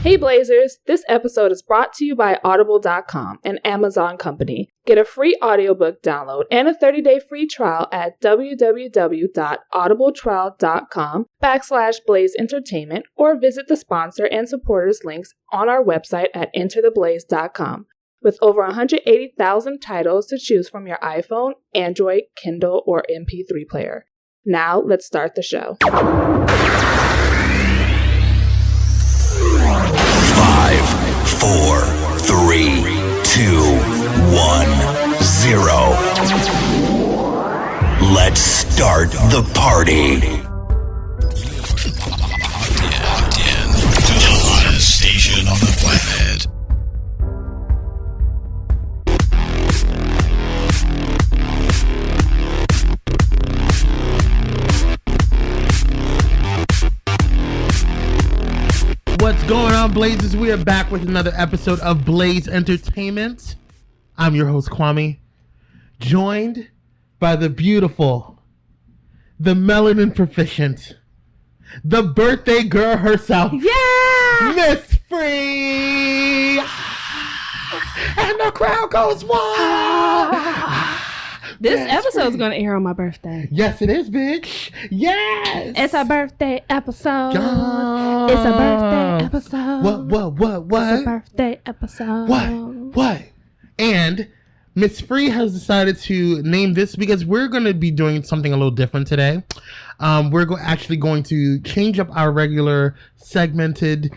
Hey Blazers, this episode is brought to you by Audible.com, an Amazon company. Get a free audiobook download and a 30-day free trial at www.audibletrial.com/Blaze Entertainment or visit the sponsor and supporters links on our website at entertheblaze.com. With over 180,000 titles to choose from your iPhone, Android, Kindle, or MP3 player. Now, let's start the show. 5, 4, 3, 2, 1, 0. Let's start the party. Locked in to the hottest station on the planet. What's going on, Blazers? We are back with another episode of Blaze Entertainment. I'm your host, Kwame, joined by the beautiful, the melanin proficient, the birthday girl herself. Yeah! Miss Free! And the crowd goes wild! This episode's going to air on my birthday. Yes, it is, bitch. Yes! It's a birthday episode. Yeah. It's a birthday episode. What? It's a birthday episode. What? And Miss Free has decided to name this because we're going to be doing something a little different today. We're actually going to change up our regular segmented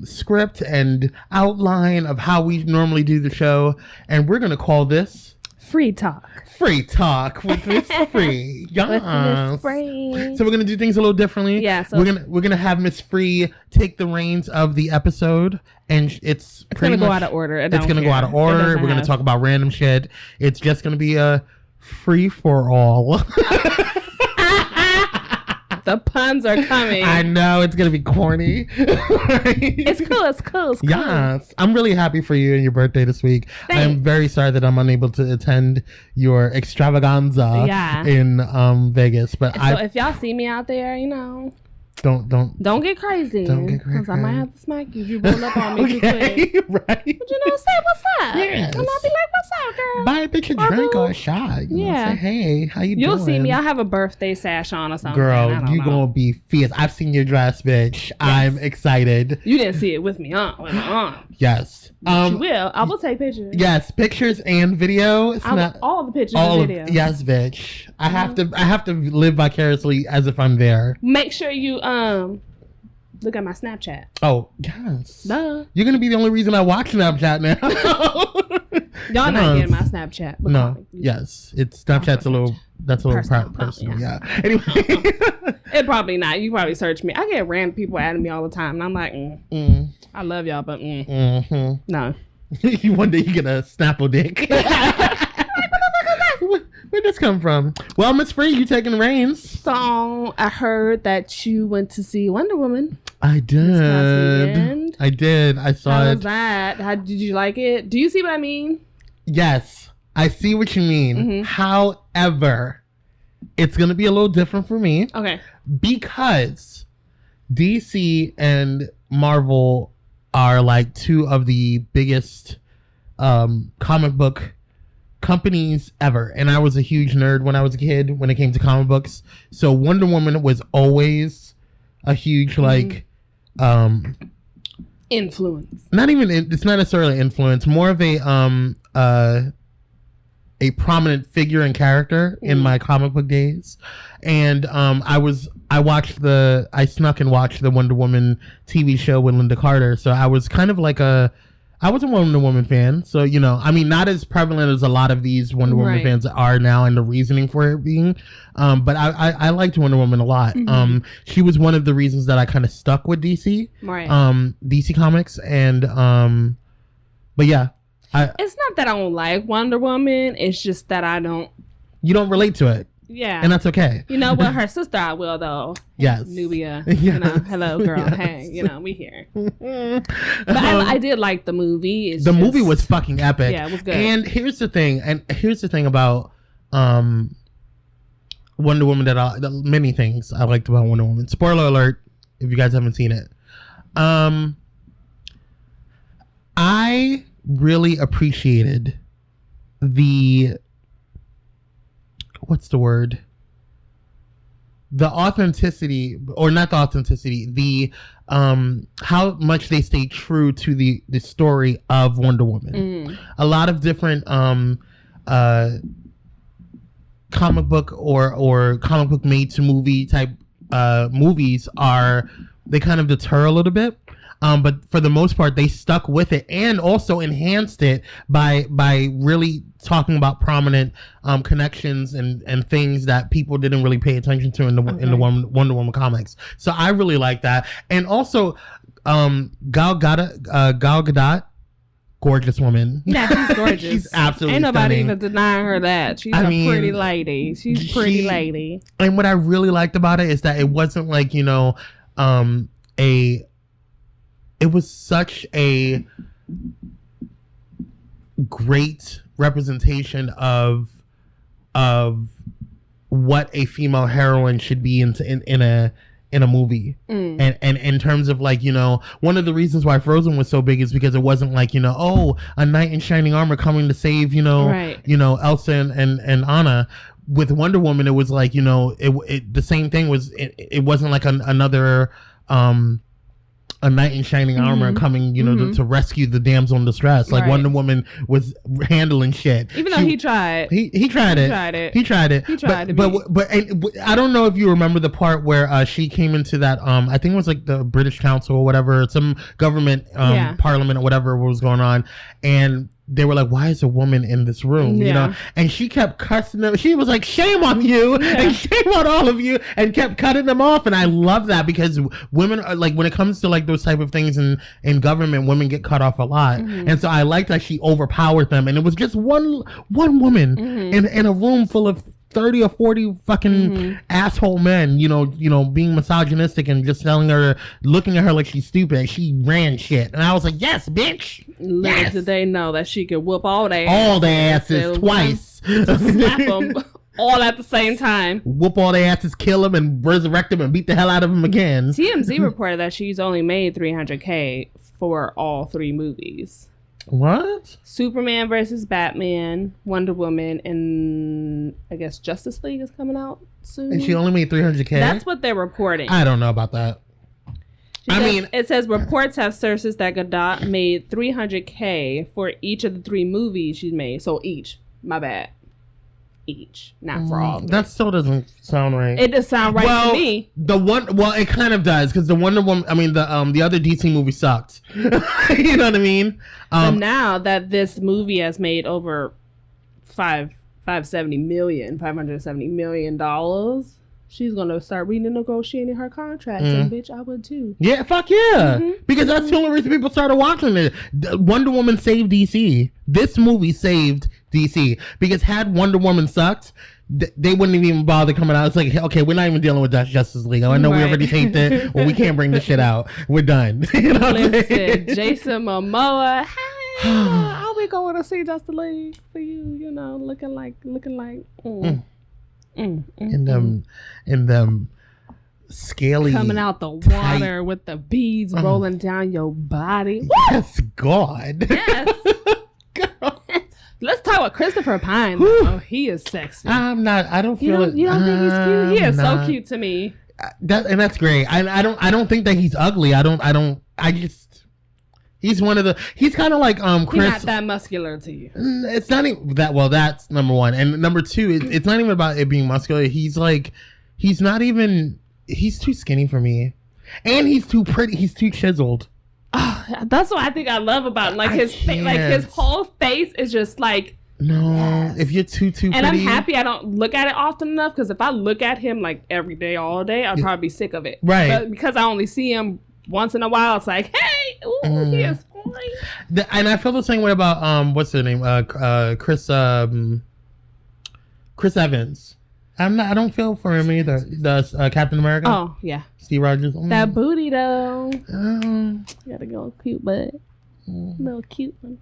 script and outline of how we normally do the show. And we're going to call this Free Talk. Free Talk with Miss Free. Yes. With Miss Free. So we're gonna do things a little differently. Yeah. So we're gonna have Miss Free take the reins of the episode, and it's gonna go out of order. It's gonna go out of order. We're gonna talk about random shit. It's just gonna be a free for all. The puns are coming. I know, it's gonna be corny. It's cool. It's cool. Yes, I'm really happy for you and your birthday this week. Thanks. I'm very sorry that I'm unable to attend your extravaganza in Vegas. But so if y'all see me out there, you know, don't get crazy. Don't get crazy. Because I might have to smack you if you roll up on me too quick. Right. But you know, say what's up. Yes. And I'll be like, what's up, girl? Buy a bitch a drink or a shot. You know, say, hey, how you doing? You'll see me. I'll have a birthday sash on or something. Girl, you gonna be fierce. I've seen your dress, bitch. Yes. I'm excited. You didn't see it with me on. Yes. You will. I will take pictures. Yes, pictures and video. It's not all the pictures and videos. Yes, bitch. I have to live vicariously as if I'm there. Make sure you look at my Snapchat. Oh, yes. Duh. You're going to be the only reason I watch Snapchat now. Y'all not getting my Snapchat. No. Yes. Snapchat's a little personal. Yeah. Anyway. It probably not. You probably search me. I get random people adding me all the time. And I'm like, I love y'all, but no. One day you get a Snapple dick. Where'd this come from? Well, Miss Free, you taking the reins. So I heard that you went to see Wonder Woman. I did. I saw it. How was that? How did you like it? Do you see what I mean? Yes, I see what you mean. Mm-hmm. However, it's going to be a little different for me. Okay. Because DC and Marvel are like two of the biggest comic book companies ever, and I was a huge nerd when I was a kid when it came to comic books. So Wonder Woman was always a huge influence. Not even it's not necessarily influence, more of a prominent figure and character in my comic book days. And I snuck and watched the Wonder Woman TV show with Linda Carter. So I was kind of like I was a Wonder Woman fan, so, you know, I mean, not as prevalent as a lot of these Wonder Woman fans are now and the reasoning for it being, but I liked Wonder Woman a lot. Mm-hmm. She was one of the reasons that I kind of stuck with DC, DC Comics, and, but yeah. It's not that I don't like Wonder Woman, it's just that you don't relate to it. Yeah. And that's okay. You know what? Her sister I will, though. Yes. Nubia. Yes. You know, hello, girl. Yes. Hey, you know, we here. But I did like the movie. Movie was fucking epic. Yeah, it was good. And here's the thing about Wonder Woman many things I liked about Wonder Woman. Spoiler alert, if you guys haven't seen it. I really appreciated the authenticity, or not the authenticity, the how much they stay true to the story of Wonder Woman. A lot of different comic book or comic book made to movie type movies they kind of deter a little bit. But for the most part, they stuck with it and also enhanced it by really talking about prominent connections and things that people didn't really pay attention to in the Wonder Woman comics. So I really like that. And also, Gal Gadot, gorgeous woman. Yeah, she's gorgeous. She's absolutely Ain't nobody stunning. even denying her that. She's a pretty lady. She's a pretty lady. And what I really liked about it is that it wasn't like, it was such a great representation of what a female heroine should be in a movie. And in terms of like, one of the reasons why Frozen was so big is because it wasn't like, a knight in shining armor coming to save, Elsa and Anna. With Wonder Woman, it was like, the same thing was, it wasn't like another, a knight in shining armor coming, to rescue the damsel in distress. Like Wonder Woman was handling shit. Even though he tried. He tried it. But I don't know if you remember the part where she came into that, I think it was like the British Council or whatever, some government, parliament or whatever was going on. And they were like, why is a woman in this room? And she kept cussing them. She was like, shame on you and shame on all of you, and kept cutting them off. And I love that because women are like, when it comes to like those type of things in government, women get cut off a lot. And so I liked that she overpowered them. And it was just one woman in a room full of 30 or 40 fucking asshole men, being misogynistic and just looking at her like she's stupid. She ran shit. And I was like, yes, bitch. Little did they know that she could whoop all their asses twice. Slap them all at the same time. Whoop all their asses, kill them, and resurrect them and beat the hell out of them again. TMZ reported that she's only made $300K for all 3 movies. What? Superman versus Batman, Wonder Woman, and I guess Justice League is coming out soon. And she only made $300K? That's what they're reporting. I don't know about that. It says reports have sources that Gadot made $300K for each of the 3 movies she's made. So each, my bad. Each, not for all. That still doesn't sound right. It does sound right to me. It kind of does, because the Wonder Woman, the other DC movie sucked. You know what I mean? But now that this movie has made over $570 million, she's gonna start renegotiating her contracts, and bitch, I would too. Yeah, fuck yeah, because that's the only reason people started watching it. Wonder Woman saved DC. This movie saved DC, because had Wonder Woman sucked, they wouldn't even bother coming out. It's like, okay, we're not even dealing with Justice League. I know we already taped it, or we can't bring this shit out. We're done. You know Listen, Jason Momoa, hey, are we going to see Justice League for you? Looking like. In them scaly, coming out the water tight, with the beads rolling down your body. Yes, God. Yes. Let's talk about Christopher Pine. Oh, he is sexy. I don't feel it. You don't think he's cute? He is so cute to me. That's great. I don't think that he's ugly. He's one of the. He's kind of like Chris. He's not that muscular to you. It's not even that. Well, that's number one, and number two, it's not even about it being muscular. He's not even. He's too skinny for me, and he's too pretty. He's too chiseled. Oh, that's what I think I love about him. Like his his whole face is just like. No, yes. If you're too pretty. And I'm happy I don't look at it often enough, because if I look at him like every day, all day, I'd probably be sick of it. Right. But because I only see him once in a while, it's like, hey, ooh, he is fine. And I feel the same way about what's her name? Chris Evans. I don't feel for him either. Does Captain America? Oh yeah. Steve Rogers. That booty though. Gotta go cute, but little cute one.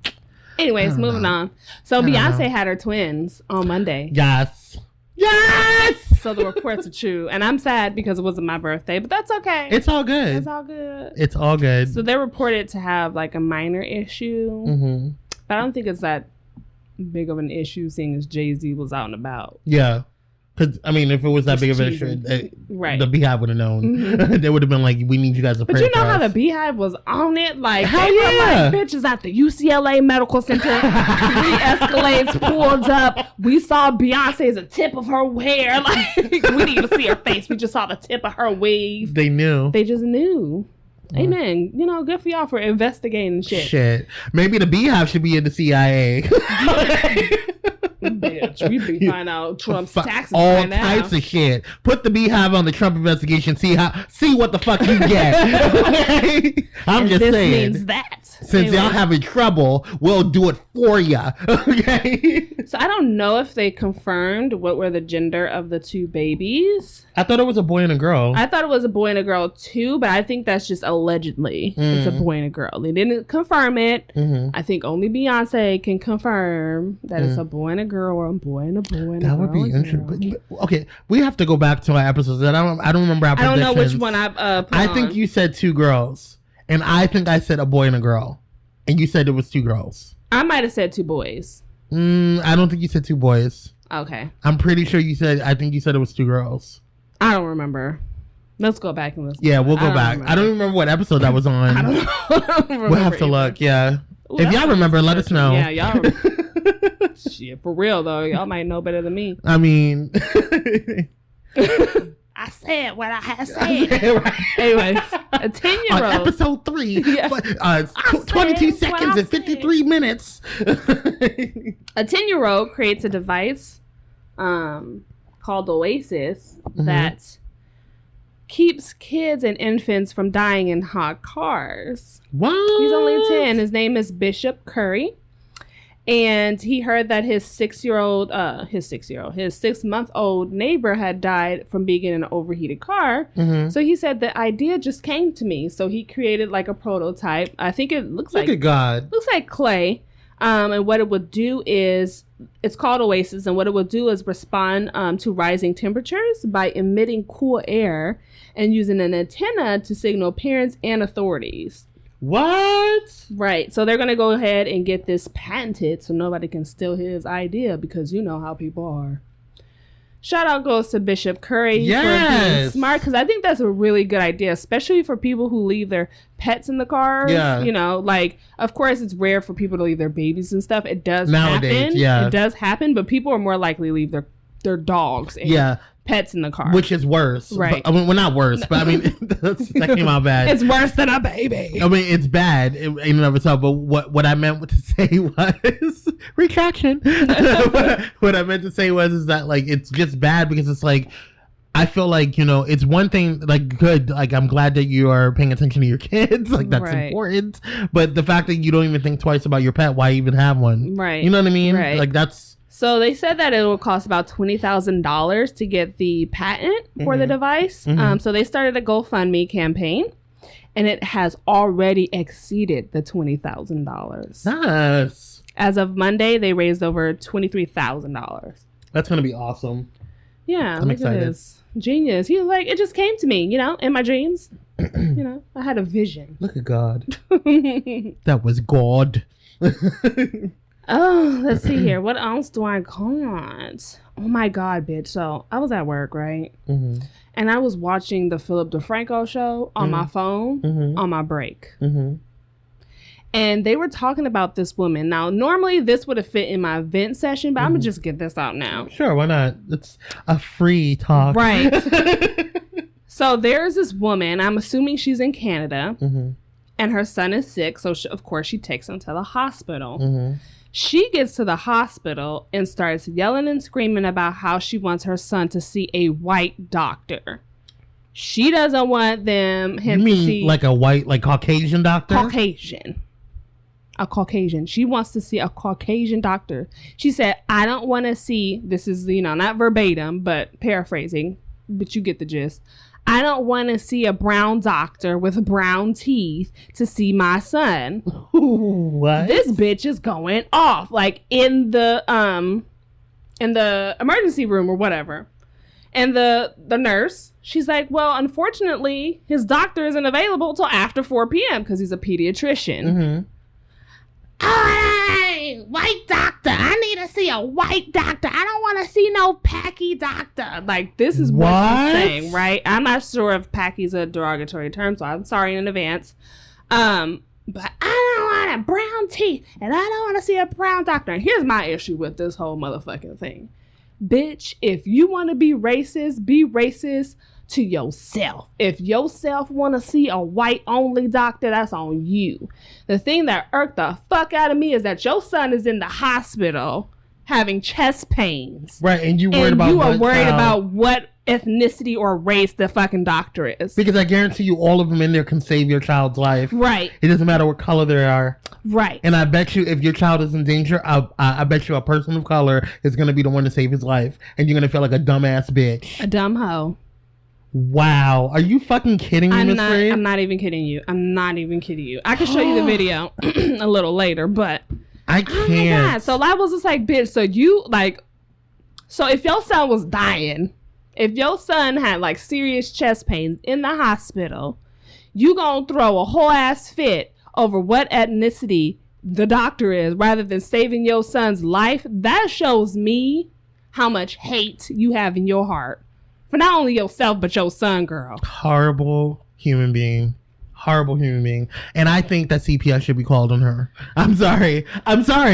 Anyways, moving on. So Beyonce had her twins on Monday. Yes. Yes! So the reports are true. And I'm sad because it wasn't my birthday, but that's okay. It's all good. It's all good. It's all good. So they're reported to have like a minor issue. Mm-hmm. But I don't think it's that big of an issue seeing as Jay-Z was out and about. Yeah. Because, I mean, if it was that big of an issue, right, the Beehive would have known. Mm-hmm. They would have been like, we need you guys to pray. But you know for how us. the Beehive was on it? Like, hell they were yeah. like bitches at the UCLA Medical Center. 3 Escalades pulled up. We saw Beyonce's a tip of her hair. Like, we didn't even see her face. We just saw the tip of her wave. They knew. They just knew. Amen. You know, good for y'all for investigating shit. Maybe the Beehive should be in the CIA. Bitch, we be finding out Trump's taxes all right now. types of shit. Put the Beehive on the Trump investigation. See what the fuck you get. Okay? I'm just this saying. Means that. Since y'all having trouble, we'll do it for ya. Okay. So I don't know if they confirmed what were the gender of the 2 babies. I thought it was a boy and a girl. I thought it was a boy and a girl too, but I think that's just allegedly. It's a boy and a girl. They didn't confirm it. Mm-hmm. I think only Beyonce can confirm that it's a boy and a girl or a boy and a boy and a girl. That would be interesting. Okay, we have to go back to our episodes. I don't remember our predictions. I don't know which one I put I think you said 2 girls, and I think I said a boy and a girl, and you said it was 2 girls. I might have said 2 boys. I don't think you said 2 boys. Okay. I'm pretty sure you said. I think you said it was 2 girls. I don't remember. Let's go back and listen. Yeah, we'll go back. I don't remember what episode that was on. I don't know. We'll have to look. Yeah. Ooh, if y'all remember, let us know. Yeah, y'all. Shit, for real though, y'all might know better than me. I mean, I said what I had said. Right. Anyways, a 10-year-old. On episode 3, 22 seconds and 53 minutes. A 10-year-old creates a device called Oasis that keeps kids and infants from dying in hot cars. What? He's only 10. His name is Bishop Curry. And he heard that his 6-month-old neighbor had died from being in an overheated car. Mm-hmm. So he said the idea just came to me. So he created like a prototype. I think it looks like clay. And what it would do is, it's called Oasis, and what it would do is respond to rising temperatures by emitting cool air and using an antenna to signal parents and authorities. What? Right. So they're going to go ahead and get this patented so nobody can steal his idea, because you know how people are. Shout out goes to Bishop Curry for being smart, because I think that's a really good idea, especially for people who leave their pets in the cars. Yeah. You know, like, of course, it's rare for people to leave their babies and stuff. It does happen. Yeah. It does happen, but people are more likely to leave their dogs and pets in the car. Which is worse. Right. But, I mean, well, not worse, but I mean, that came out bad. It's worse than a baby. I mean, it's bad in and of itself, but what I meant to say was retraction. What I meant to say was that, like, it's just bad because it's like, I feel like, you know, it's one thing, like, good, like, I'm glad that you are paying attention to your kids, like, that's important, but the fact that you don't even think twice about your pet, why even have one? Right. You know what I mean? Right. Like, that's... So they said that it will cost about $20,000 to get the patent for the device. So they started a GoFundMe campaign, and it has already exceeded the $20,000. Nice. As of Monday, they raised over $23,000. That's going to be awesome. Yeah. I'm excited. Genius. He was like, it just came to me, you know, in my dreams. You know, I had a vision. Look at God. That was God. Oh, let's see here. What else do I got? Oh my God, bitch. So I was at work, right? And I was watching the Philip DeFranco show on my phone on my break. And they were talking about this woman. Now, normally this would have fit in my vent session, but I'm going to just get this out now. Sure, why not? It's a free talk. Right. So there's this woman. I'm assuming she's in Canada. And her son is sick. So, of course, she takes him to the hospital. She gets to the hospital and starts yelling and screaming about how she wants her son to see a white doctor. She doesn't want him to see... like a white, like Caucasian doctor? Caucasian. A Caucasian. She wants to see a Caucasian doctor. She said, I don't want to see... This is, you know, not verbatim, but paraphrasing. But you get the gist. I don't want to see a brown doctor with brown teeth to see my son. What? This bitch is going off. Like, in the in the emergency room or whatever. And the nurse, she's like, well, unfortunately, his doctor isn't available till after 4 p.m. because he's a pediatrician. Mm-hmm. Hey, white doctor. I need to see a white doctor. I don't want to see no packy doctor. Like, this is what she's saying, right? I'm not sure if packy's a derogatory term, so I'm sorry in advance. But I don't want a brown teeth, and I don't want to see a brown doctor. And here's my issue with this whole motherfucking thing. Bitch, if you want to be racist to yourself. If yourself want to see a white-only doctor, that's on you. The thing that irked the fuck out of me is that your son is in the hospital having chest pains. Right, and you worried about what ethnicity or race the fucking doctor is. Because I guarantee you all of them in there can save your child's life. Right. It doesn't matter what color they are. Right. And I bet you if your child is in danger, I bet you a person of color is going to be the one to save his life. And you're going to feel like a dumbass bitch. A dumb hoe. Wow. Are you fucking kidding me, Miss Reed? I'm not even kidding you. I can show you the video a little later, but... I can't. Oh my God. So I was just like, bitch, so if your son was dying, if your son had like serious chest pains in the hospital, you gonna throw a whole ass fit over what ethnicity the doctor is rather than saving your son's life. That shows me how much hate you have in your heart for not only yourself, but your son, girl. Horrible human being. And I think that CPS should be called on her. I'm sorry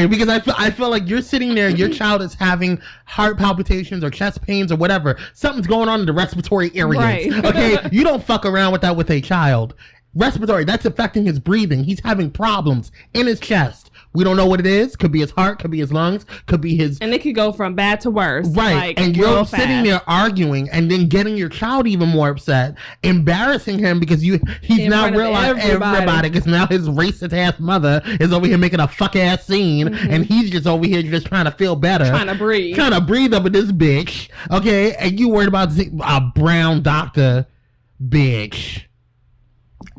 because I feel like you're sitting there, your child is having heart palpitations or chest pains or whatever. Something's going on in the respiratory areas. Right. Okay, you don't fuck around with that with a child. Respiratory, that's affecting his breathing. He's having problems in his chest. We don't know what it is. Could be his heart, could be his lungs, could be his... And it could go from bad to worse. Right. Like, and you're sitting there arguing and then getting your child even more upset, embarrassing him because he's now realized everybody, because now his racist ass mother is over here making a fuck ass scene, and he's just over here just trying to feel better. Trying to breathe up with this bitch. Okay? And you worried about a brown doctor, bitch.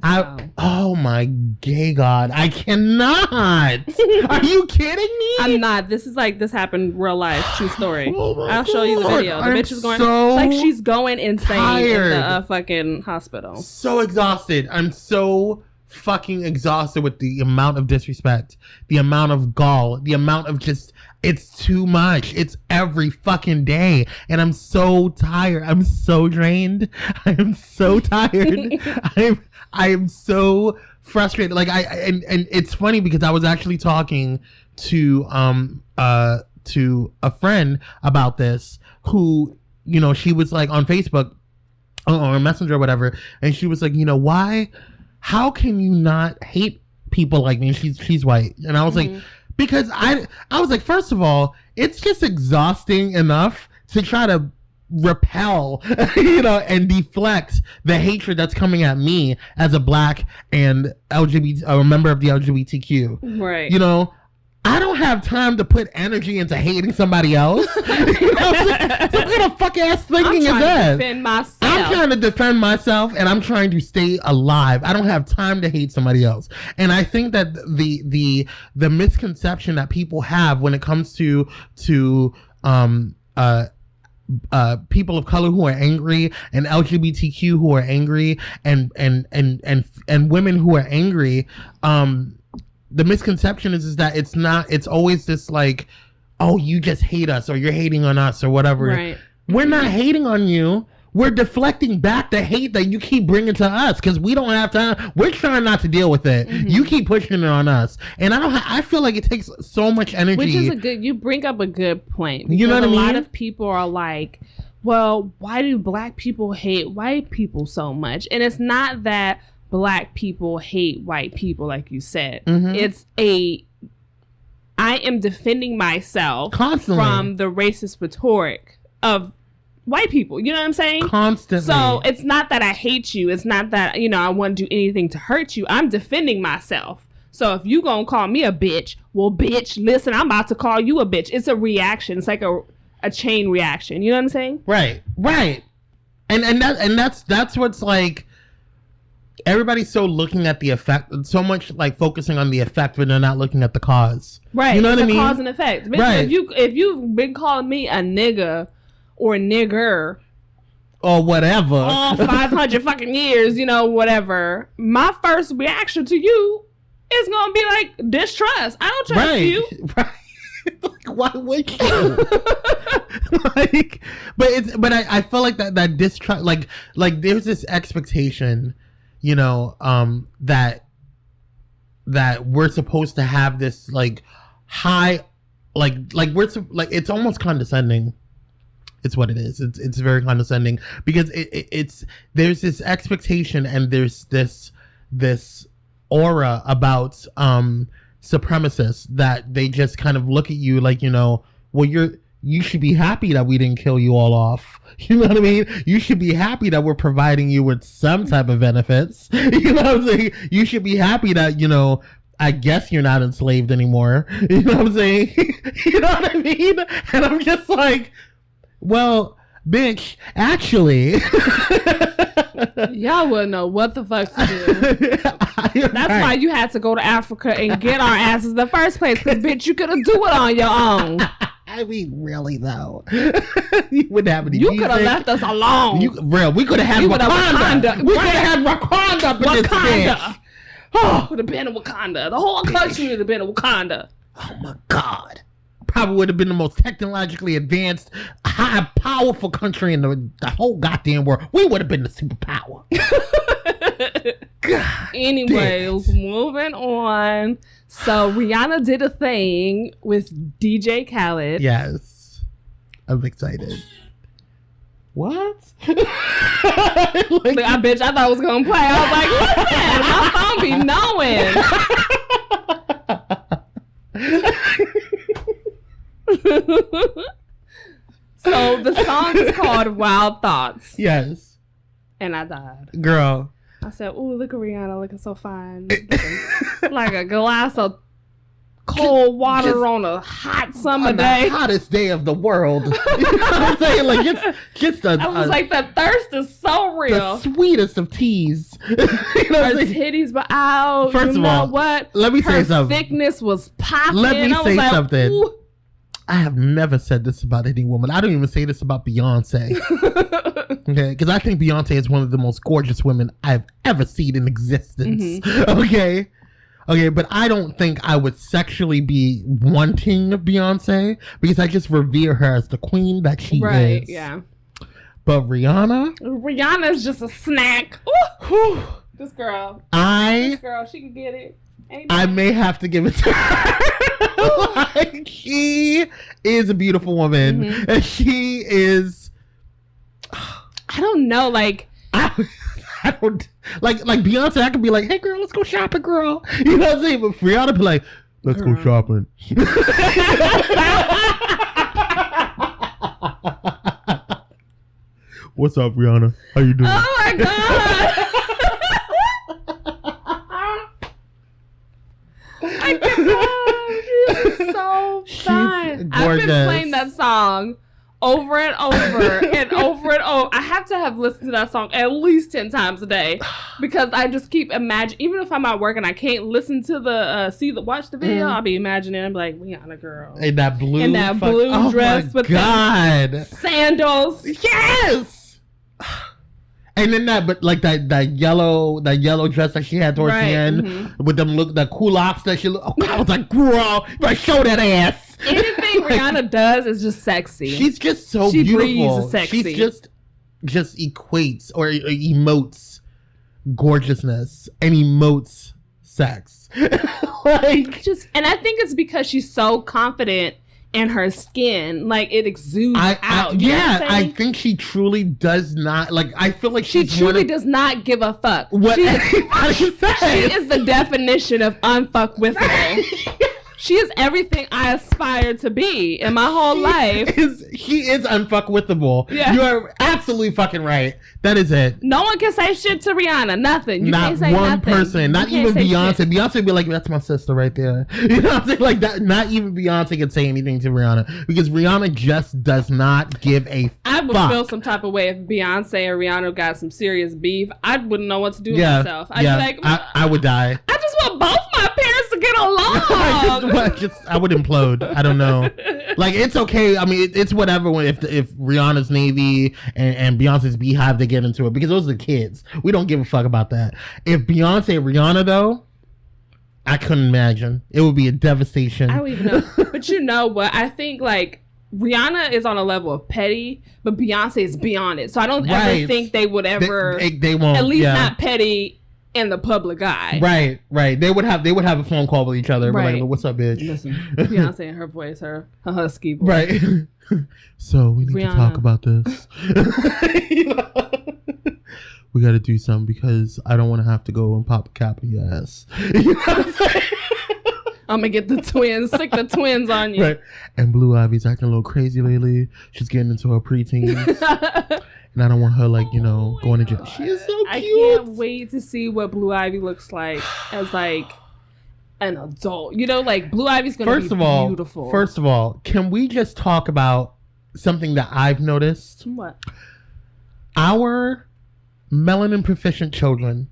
Oh my gay God, I cannot. Are you kidding me? I'm not. This happened real life, true story. I'll show you the video. The bitch is going she's going insane in the fucking hospital. So exhausted. I'm so fucking exhausted with the amount of disrespect, the amount of gall, the amount of just, it's too much. It's every fucking day. And I'm so tired. I'm so drained. I am so tired. I am so frustrated. Like and it's funny because I was actually talking to a friend about this who, you know, she was like on Facebook or Messenger or whatever, and she was like, you know, how can you not hate people like me? She's white. And I was like, because I was like, first of all, it's just exhausting enough to try to repel, you know, and deflect the hatred that's coming at me as a black and a member of the LGBTQ. Right. You know, I don't have time to put energy into hating somebody else. You know what I'm saying? So what kind of fuck ass thinking is that? I'm trying to defend myself and I'm trying to stay alive. I don't have time to hate somebody else. And I think that the misconception that people have when it comes to people of color who are angry and LGBTQ who are angry and women who are angry, the misconception is that it's always this like, oh, you just hate us or you're hating on us or whatever. Right. We're not hating on you. We're deflecting back the hate that you keep bringing to us because we don't have time. We're trying not to deal with it. You keep pushing it on us, and I feel like it takes so much energy. Which is you bring up a good point. You know what I mean? A lot of people are like, well, why do black people hate white people so much? And it's not that black people hate white people, like you said. It's I am defending myself constantly from the racist rhetoric of white people. You know what I'm saying? Constantly. So it's not that I hate you. It's not that, you know, I want to do anything to hurt you. I'm defending myself. So if you gonna call me a bitch, well, bitch, listen, I'm about to call you a bitch. It's a reaction. It's like a chain reaction. You know what I'm saying? Right. And that's what's like, everybody's so looking at the effect, so much like focusing on the effect, but they're not looking at the cause. Right. You know what I mean? Cause and effect. Bitch, Right. If you've been calling me a nigga or a nigger or whatever all 500 fucking years, you know, whatever, my first reaction to you is gonna be like distrust. I don't trust you. Right. Like, why would you? Like, but I feel like that distrust, like there's this expectation, you know, that we're supposed to have this like high, like it's almost condescending. It's what it is. It's very condescending because it's there's this expectation and there's this aura about supremacists that they just kind of look at you like, you know, well, you should be happy that we didn't kill you all off. You know what I mean? You should be happy that we're providing you with some type of benefits. You know what I'm saying? You should be happy that, you know, I guess you're not enslaved anymore. You know what I'm saying? You know what I mean? And I'm just like, well, bitch, actually. Y'all wouldn't know what the fuck to do. That's why you had to go to Africa and get our asses in the first place, because bitch, you could have do it on your own. I mean, really though, you wouldn't have any. You could have left us alone. We could have had Wakanda. We could have had Wakanda. Oh, would have been in Wakanda. The whole country would have been in Wakanda. Oh my God. Probably would have been the most technologically advanced, high, powerful country in the whole goddamn world. We would have been the superpower. God. Anyways, moving on. So Rihanna did a thing with DJ Khaled. Yes. I'm excited. What? Like, I thought I was going to play. I was like, listen, my phone be knowing. So the song is called Wild Thoughts. Yes. And I died. Girl. I said, ooh, look at Rihanna looking so fine. Like a glass of cold water on a hot summer day. The hottest day of the world. You know what I'm saying? Like, just I was like, the thirst is so real. The sweetest of teas. You know her titties were out. First of all, what? Let me say something. Her thickness was popping. Let me say something. Ooh. I have never said this about any woman. I don't even say this about Beyonce. Okay, because I think Beyonce is one of the most gorgeous women I've ever seen in existence. Mm-hmm. Okay, but I don't think I would sexually be wanting Beyonce because I just revere her as the queen that she is. Right, yeah. But Rihanna's just a snack. Ooh. This girl, she can get it. I may have to give it to her. Like, she is a beautiful woman. Mm-hmm. And she is. I don't know, like. I don't like Beyonce. I could be like, hey girl, let's go shopping, girl. You know what I'm saying? But Rihanna be like, let's go shopping. What's up, Rihanna? How you doing? Oh my God. I cannot. She's so fine. I've been playing that song over and over and over and over. I have to have listened to that song at least 10 times a day because I just keep imagining. Even if I'm at work and I can't listen to watch the video, I'll be imagining. I'm like, Rihanna girl in that blue dress with the sandals. Yes. And then that yellow dress that she had towards the end with the culottes that she looked. Oh, I was like, girl, you better show that ass. Anything Rihanna does is just sexy. She's just so she beautiful. Breathes sexy. She just equates or emotes gorgeousness and emotes sex. And I think it's because she's so confident in her skin, like it exudes out. Yeah, I think she truly does not like. I feel like she truly does not give a fuck. What anybody says. She is the definition of unfuckwithable. She is everything I aspire to be in my whole life. She is unfuckwithable. Yeah. You are absolutely fucking right. That is it. No one can say shit to Rihanna. Nothing. You not can't say one nothing. person. Not even Beyonce. Shit. Beyonce would be like, that's my sister right there. You know what I'm saying? Like that. Not even Beyonce can say anything to Rihanna because Rihanna just does not give a I would fuck. feel some type of way if Beyonce and Rihanna got some serious beef. I wouldn't know what to do with myself. I'd be like, I would die. I just want both my parents to get along. I would implode. I don't know. Like, it's okay. I mean, it's whatever if Rihanna's Navy and Beyonce's Beehive, they get into it because those are the kids. We don't give a fuck about that. If Beyonce and Rihanna, though, I couldn't imagine. It would be a devastation. I don't even know. But you know what? I think, like, Rihanna is on a level of petty, but Beyonce is beyond it. So I don't ever think they would ever... They won't. At least not petty in the public eye. Right. They would have a phone call with each other. Right. Like, what's up, bitch? Listen, Beyonce and her voice, her husky voice. Right. So we need to talk about this. We got to do something because I don't want to have to go and pop a cap in your ass. You know what I'm saying? I'm gonna get the twins, sick the twins on you. Right. And Blue Ivy's acting a little crazy lately. She's getting into her preteens. And I don't want her, like, going to jail. She is so cute. I can't wait to see what Blue Ivy looks like as, like, an adult. Like, Blue Ivy's going to be beautiful. First of all, can we just talk about something that I've noticed? What? Our melanin proficient children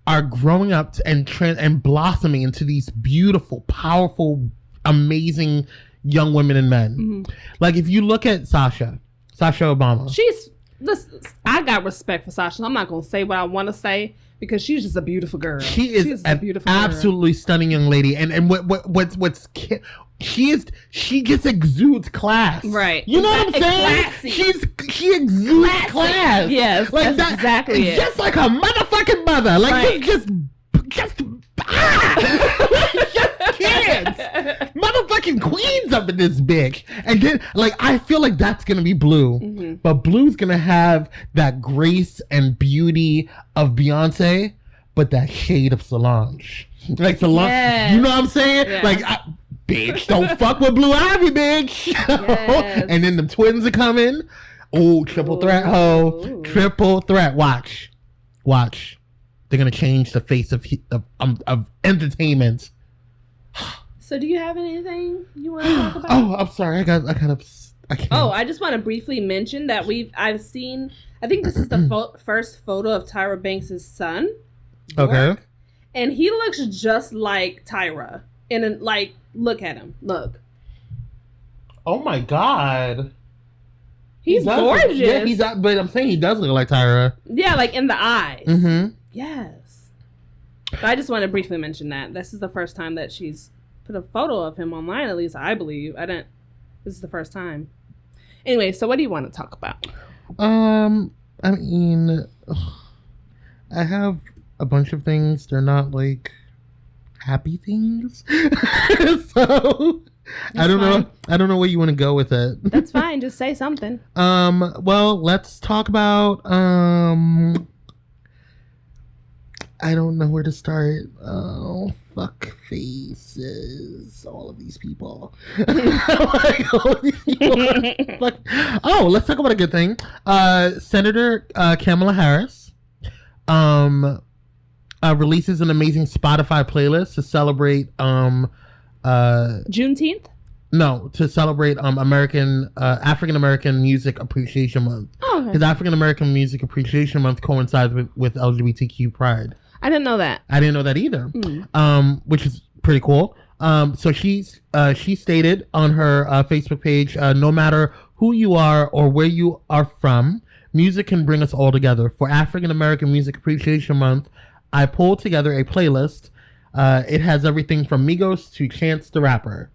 are growing up and blossoming into these beautiful, powerful, amazing young women and men. Mm-hmm. Like, if you look at Sasha Obama. I got respect for Sasha. I'm not going to say what I want to say because she's just a beautiful girl. She is a beautiful, absolutely stunning young lady. And she just exudes class. Right. You know what I'm saying? Classy. She exudes class. Yes, like that's exactly it. Just like her motherfucking mother. Like, right. just kids, motherfucking queens up in this bitch. And then, like, I feel like that's gonna be Blue, mm-hmm. but Blue's gonna have that grace and beauty of Beyonce, but that shade of Solange. Like Solange, yes. You know what I'm saying? Yeah. Like, bitch, don't fuck with Blue Ivy, bitch. Yes. And then the twins are coming. Oh, triple threat, ho! Triple threat. Watch. They're gonna change the face of entertainment. So, do you have anything you want to talk about? Oh, I'm sorry. I can't. Oh, I just want to briefly mention that I've seen. I think this is the first photo of Tyra Banks' son. York, okay. And he looks just like Tyra. And like, look at him. Look. Oh my God. He's gorgeous. Yeah, but I'm saying he does look like Tyra. Yeah, like in the eyes. Mm-hmm. Yes. But I just want to briefly mention that. This is the first time that she's put a photo of him online, at least I believe. This is the first time. Anyway, so what do you want to talk about? I mean, I have a bunch of things. They're not like happy things. So I don't know where you want to go with it. That's fine. Just say something. Well, let's talk about I don't know where to start. Oh, fuck faces. All of these people. Oh, let's talk about a good thing. Senator Kamala Harris releases an amazing Spotify playlist to celebrate Juneteenth? No, to celebrate African American Music Appreciation Month. Oh, okay. Because African American Music Appreciation Month coincides with LGBTQ Pride. I didn't know that. I didn't know that either. Which is pretty cool. So she stated on her Facebook page, no matter who you are or where you are from, music can bring us all together. For African American Music Appreciation Month, I pulled together a playlist. It has everything from Migos to Chance the Rapper.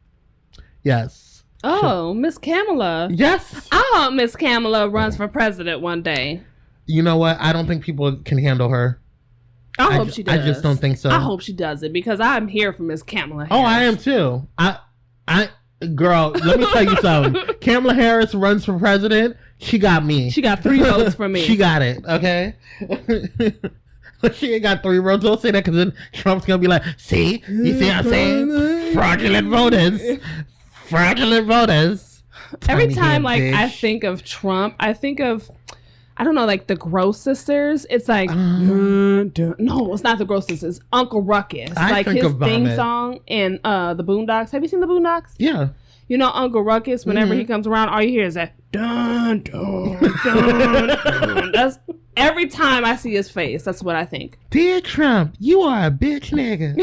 Yes. Oh, Miss Kamala. Yes. I hope Miss Kamala runs for president one day. You know what? I don't think people can handle her. I hope she does. I just don't think so. I hope she does it because I'm here for Miss Kamala Harris. Oh, I am too. Girl, let me tell you something. Kamala Harris runs for president. She got me. She got 3 votes from me. She got it. Okay. She ain't got 3 votes. Don't say that because then Trump's gonna be like, "See, you see what I'm saying? Fraudulent voters. Fraudulent voters. Every Tiny time, hand like, I bitch. think of Trump, I think of, I don't know, like the Gross Sisters. It's like, no, it's not the Gross Sisters. Uncle Ruckus. I Like think his of theme Vomit. song in the Boondocks. Have you seen the Boondocks? Yeah. You know Uncle Ruckus, whenever he comes around, all you hear is that dun dun dun dun. That's every time I see his face, that's what I think. Dear Trump, you are a bitch nigga.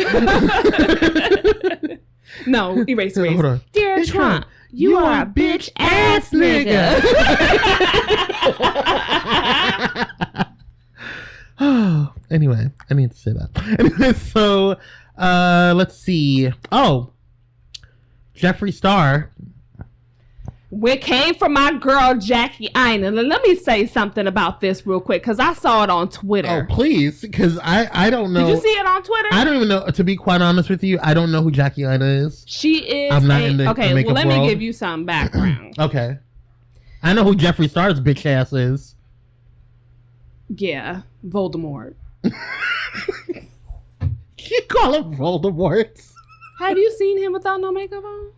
No, erase. Hold on. Dear Dear Trump, you are a bitch ass nigga. Oh, anyway, I need to say that. Anyway, so let's see. Oh, Jeffree Star. We came from my girl Jackie Aina. Let me say something about this real quick because I saw it on Twitter. Oh, please, because I don't know. Did you see it on Twitter? I don't even know. To be quite honest with you, I don't know who Jackie Aina is. She is. I'm not in the okay, makeup well, let world. me give you some background. Okay, I know who Jeffree Star's bitch ass is. Yeah, Voldemort. You call him Voldemort? Have you seen him without no makeup on?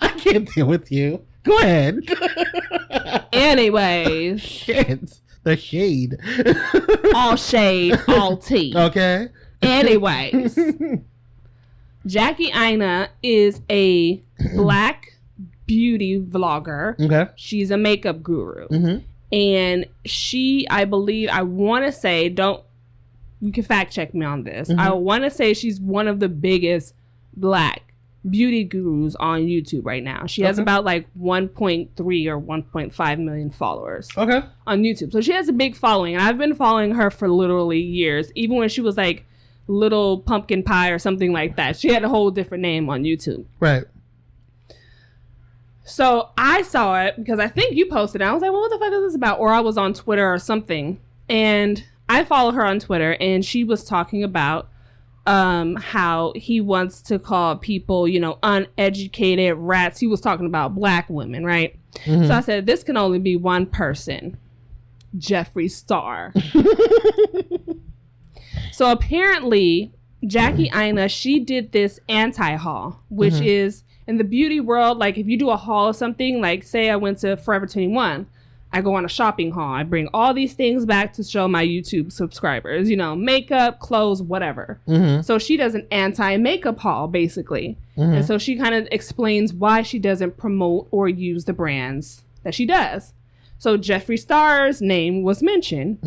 I can't deal with you. Go ahead. Anyways, Shit. The shade. all shade, all tea. Okay. Anyways, Jackie Aina is a black beauty vlogger. Okay. She's a makeup guru. Mm-hmm. And she, I believe, I want to say, you can fact check me on this. Mm-hmm. I want to say she's one of the biggest black beauty gurus on YouTube right now. She has about like 1.3 or 1.5 million followers Okay. on YouTube. So she has a big following. And I've been following her for literally years. Even when she was like Little Pumpkin Pie or something like that. She had a whole different name on YouTube. Right. So I saw it because I think you posted it. I was like, well, what the fuck is this about? Or I was on Twitter or something. And I follow her on Twitter, and she was talking about how he wants to call people, uneducated rats. He was talking about black women, right? Mm-hmm. So I said, this can only be one person, Jeffree Star. So apparently, Jackie Aina, she did this anti-haul, which is in the beauty world, like if you do a haul of something, like say I went to Forever 21, I go on a shopping haul. I bring all these things back to show my YouTube subscribers, makeup, clothes, whatever. Mm-hmm. So she does an anti-makeup haul, basically. Mm-hmm. And so she kind of explains why she doesn't promote or use the brands that she does. So Jeffree Star's name was mentioned,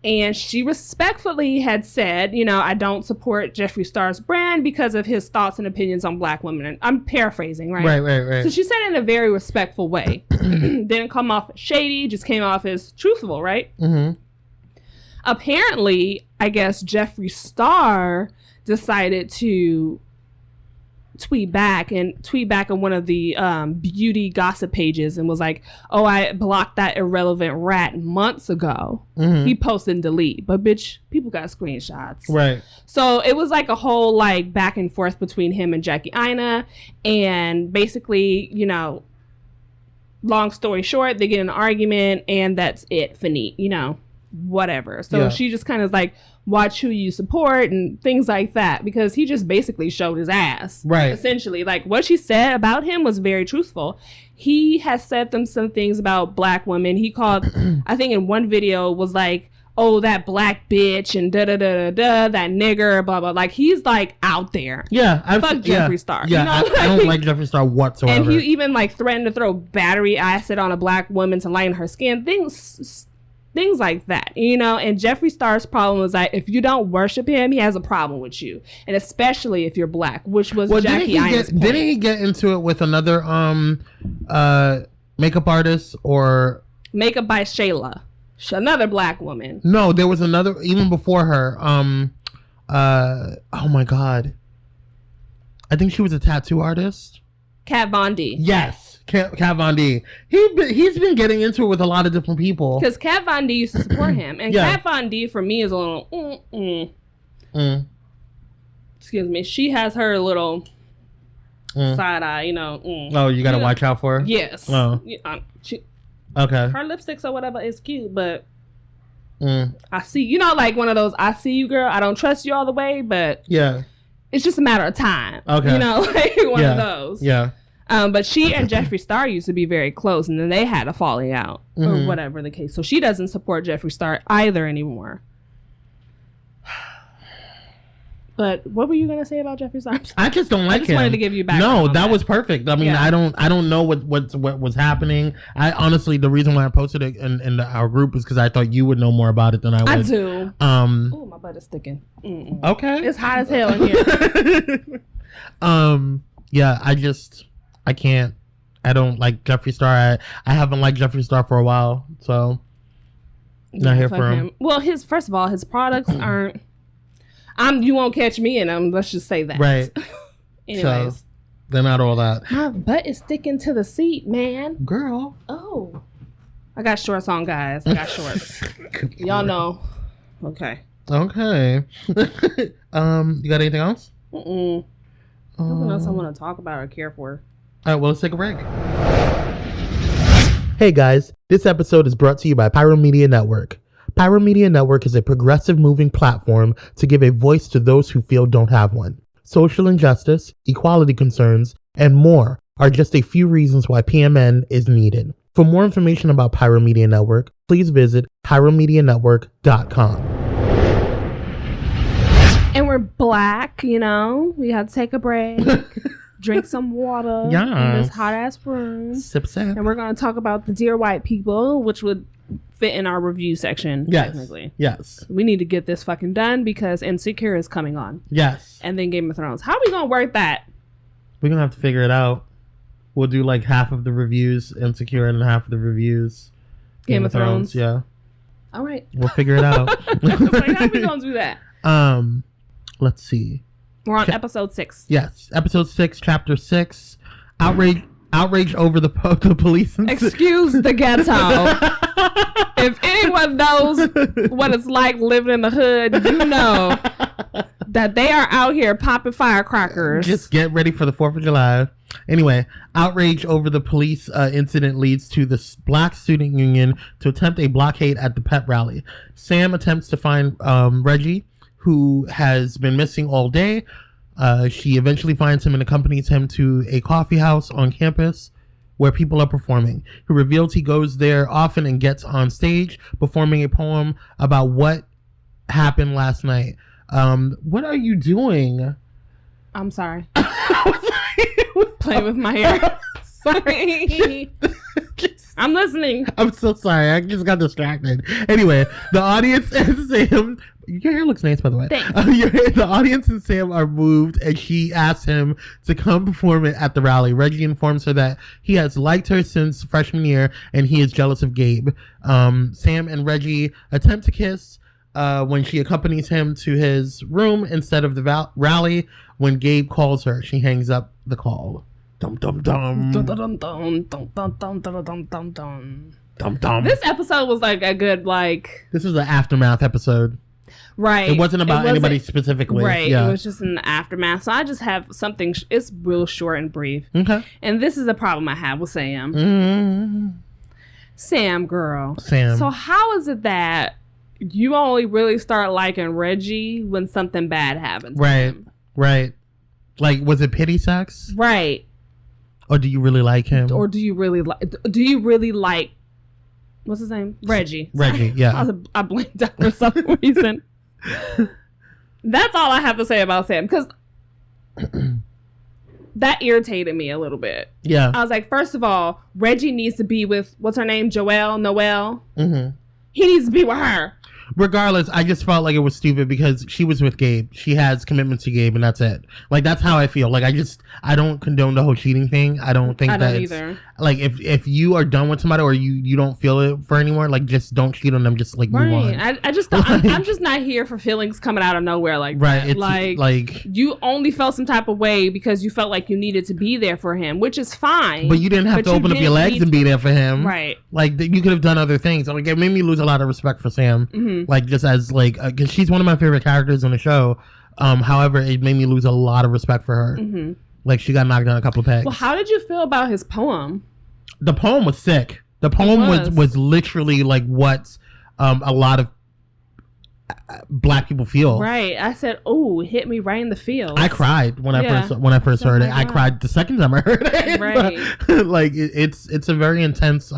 and she respectfully had said, I don't support Jeffree Star's brand because of his thoughts and opinions on black women. And I'm paraphrasing, right? Right. So she said it in a very respectful way. Didn't come off shady, just came off as truthful, right? Mm-hmm. Apparently, I guess Jeffree Star decided to tweet back on one of the beauty gossip pages and was like, oh, I blocked that irrelevant rat months ago. Mm-hmm. He posted and delete, but bitch, people got screenshots. Right. So it was like a whole like back and forth between him and Jackie Aina, and basically, long story short, they get in an argument and that's it, finite, whatever. So she just kind of like, watch who you support and things like that, because he just basically showed his ass. Right. Essentially, like what she said about him was very truthful. He has said some things about black women. He called, I think in one video was like, oh, that black bitch and that nigger, blah, blah. Like he's like out there. Yeah. Fuck Jeffree Star. Yeah. I don't like Jeffree Star whatsoever. And he even like threatened to throw battery acid on a black woman to lighten her skin. Things like that, and Jeffree Star's problem was like, if you don't worship him, he has a problem with you, and especially if you're black, which was Jackie Aina's point. Didn't he get into it with another makeup artist or Makeup by Shayla, another black woman? No, there was another even before her. Oh my god, I think she was a tattoo artist. Kat Von D. Yes. Kat Von D. He's been getting into it with a lot of different people. Because Kat Von D used to support him. And Kat Von D, for me, is a little... Excuse me. She has her little side eye, Oh, you got to watch out for her? Yes. Oh. Okay. Okay. Her lipsticks or whatever is cute, but I see, like one of those, I see you, girl. I don't trust you all the way, but yeah, it's just a matter of time. Okay. Like one of those. Yeah. But she and Jeffree Star used to be very close, and then they had a falling out, or whatever the case. So she doesn't support Jeffree Star either anymore. But what were you gonna say about Jeffree Star? I just don't like him. I just wanted to give you back. No, that was perfect. I mean, I don't know what was happening. I honestly, the reason why I posted it in our group is because I thought you would know more about it than I would. I do. Oh, my butt is sticking. Okay. It's hot as hell in here. Yeah, I can't. I don't like Jeffree Star. I haven't liked Jeffree Star for a while, so not here for him. Well, first of all, his products aren't. You won't catch me in them. Let's just say that. Right. Anyways. So, they're not all that. My butt is sticking to the seat, man. Girl. Oh. I got shorts on, guys. I got shorts. Y'all know. Okay. Okay. You got anything else? Nothing else I want to talk about or care for. All right, well, let's take a break. Hey, guys. This episode is brought to you by Pyro Media Network. Pyro Media Network is a progressive moving platform to give a voice to those who feel don't have one. Social injustice, equality concerns, and more are just a few reasons why PMN is needed. For more information about Pyro Media Network, please visit pyromedianetwork.com. And we're black, we had to take a break, drink some water in this hot ass room. Sip. And we're going to talk about the Dear White People, which would fit in our review section, technically. Yes. We need to get this fucking done because Insecure is coming on. Yes. And then Game of Thrones. How are we going to work that? We're going to have to figure it out. We'll do like half of the reviews Insecure and half of the reviews Game of Thrones. Yeah. All right. We'll figure it out. How are we going to do that? Let's see. We're on episode 6. Yes. Episode 6, chapter 6. Outrage over the police. Excuse the ghetto. If anyone knows what it's like living in the hood, you know that they are out here popping firecrackers. Just get ready for the 4th of July. Anyway, outrage over the police incident leads to the Black Student Union to attempt a blockade at the pep rally. Sam attempts to find Reggie, who has been missing all day. She eventually finds him and accompanies him to a coffee house on campus where people are performing. He reveals he goes there often and gets on stage performing a poem about what happened last night. What are you doing? I'm sorry. Playing with my hair. Sorry. I'm listening. I'm so sorry. I just got distracted. Anyway, the audience and Sam... Your hair looks nice, by the way. Thanks. The audience and Sam are moved, and she asks him to come perform it at the rally. Reggie informs her that he has liked her since freshman year, and he is jealous of Gabe. Sam and Reggie attempt to kiss when she accompanies him to his room instead of the rally. When Gabe calls her, she hangs up the call. Dum dum dum. Dum dum dum dum dum dum dum dum dum dum dum. This episode was like a good This was an aftermath episode. Right. It wasn't about anybody specifically. Right. Yeah. It was just in the aftermath. So I just have something. It's real short and brief. Okay. And this is a problem I have with Sam. Mm-hmm. Sam, girl. Sam. So how is it that you only really start liking Reggie when something bad happens? Right. Right. Like, was it pity sex? Right. Or do you really like him? Or do you really like what's his name? Reggie. Reggie, yeah. I blanked out for some reason. That's all I have to say about Sam, because that irritated me a little bit. Yeah. I was like, first of all, Reggie needs to be with, what's her name? Noelle? Mm-hmm. He needs to be with her. Regardless, I just felt like it was stupid because she was with Gabe. She has commitments to Gabe, and that's it. Like, that's how I feel. Like, I don't condone the whole cheating thing. I don't think that either. Like, if you are done with somebody or you don't feel it for anymore, like, just don't cheat on them. Just, like, move on. I just don't, I'm just not here for feelings coming out of nowhere like that. It's like you only felt some type of way because you felt like you needed to be there for him, which is fine. But you didn't have to open up your legs and be there for him. Right. Like, you could have done other things. Like, it made me lose a lot of respect for Sam. Mm-hmm. Like, just as, like, because she's one of my favorite characters on the show. However, it made me lose a lot of respect for her. Mm-hmm. Like, she got knocked down a couple of pegs. Well, how did you feel about his poem? The poem was sick. The poem was literally like what a lot of Black people feel. Right. I said, "Oh, hit me right in the feels." I cried when I first heard it. I cried the second time I heard it. Right. Like it's a very intense.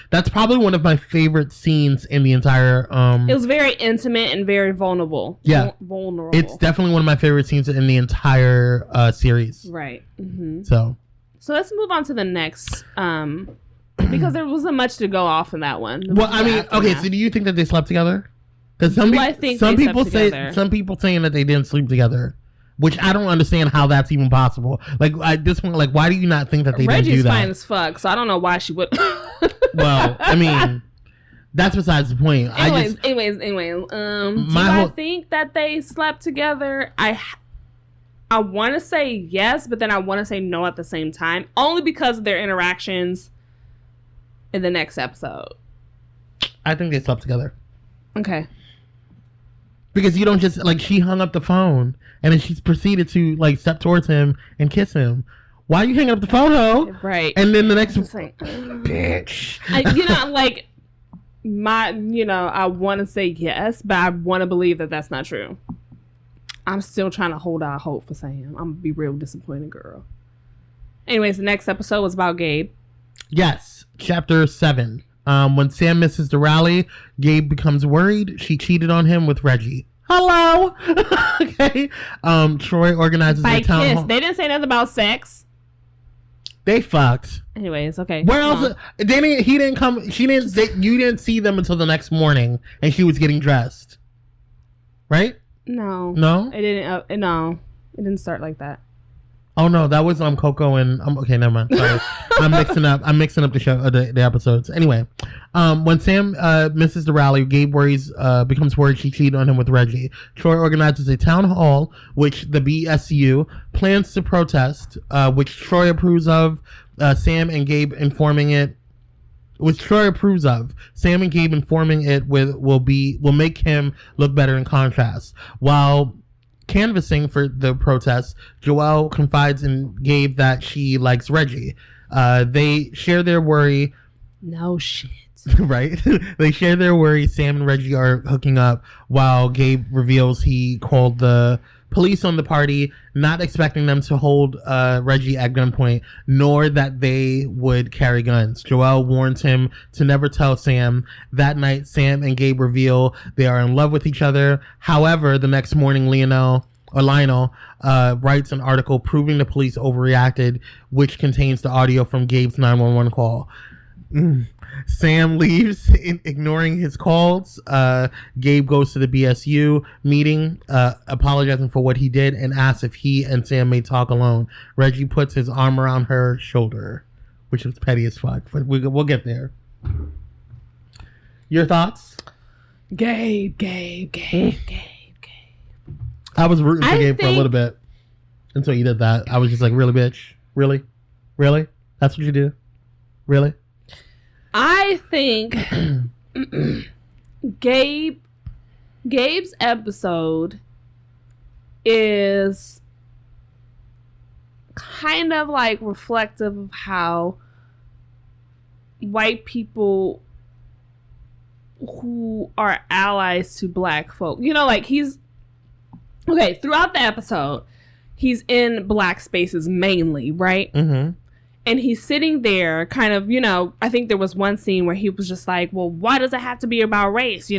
That's probably one of my favorite scenes in the entire. It was very intimate and very vulnerable. Yeah, vulnerable. It's definitely one of my favorite scenes in the entire series. Right. Mm-hmm. So let's move on to the next. Because there wasn't much to go off in that one. Well, I mean, okay. So do you think that they slept together? Because some people saying that they didn't sleep together, which I don't understand how that's even possible. Like at this point, like why do you not think that they didn't do that? Reggie's fine as fuck, so I don't know why she would. Well, I mean, that's besides the point. Anyways. I think that they slept together? I want to say yes, but then I want to say no at the same time, only because of their interactions in the next episode. I think they slept together. Okay. Because you don't just, like, she hung up the phone and then she's proceeded to, like, step towards him and kiss him. Why are you hanging up the phone, ho? Right. And then the next like, bitch. I want to say yes, but I want to believe that that's not true. I'm still trying to hold out hope for Sam. I'm going to be real disappointed, girl. Anyways, the next episode was about Gabe. Yes. Chapter 7. When Sam misses the rally, Gabe becomes worried. She cheated on him with Reggie. Hello. Okay. Troy organizes a town hall. They didn't say nothing about sex. They fucked. Anyways, okay. Where else? He didn't come. You didn't see them until the next morning, and she was getting dressed. Right? No. No. It didn't. No. It didn't start like that. Oh no, that was Coco and okay, never mind. Sorry, I'm mixing up the show, the episodes. Anyway, when Sam misses the rally, Gabe becomes worried she cheated on him with Reggie. Troy organizes a town hall, which the BSU plans to protest, which Troy approves of. Sam and Gabe informing it, which Troy approves of. Sam and Gabe informing it will make him look better in contrast. While canvassing for the protests, Joelle confides in Gabe that she likes Reggie. They share their worry. No shit. Right? They share their worry Sam and Reggie are hooking up, while Gabe reveals he called the police on the party, not expecting them to hold Reggie at gunpoint, nor that they would carry guns. Joelle warns him to never tell Sam. That night, Sam and Gabe reveal they are in love with each other. However, the next morning, Lionel writes an article proving the police overreacted, which contains the audio from Gabe's 911 call. Sam leaves, ignoring his calls. Gabe goes to the BSU meeting, apologizing for what he did, and asks if he and Sam may talk alone. Reggie puts his arm around her shoulder, which is petty as fuck, but we'll get there. Your thoughts? Gabe. I was rooting for Gabe for a little bit until you did that. I was just like, really, bitch? Really? That's what you do? Really? I think Gabe's episode is kind of like reflective of how white people who are allies to black folk, throughout the episode, he's in black spaces mainly, right? Mm-hmm. And he's sitting there kind of, I think there was one scene where he was just like, well, why does it have to be about race?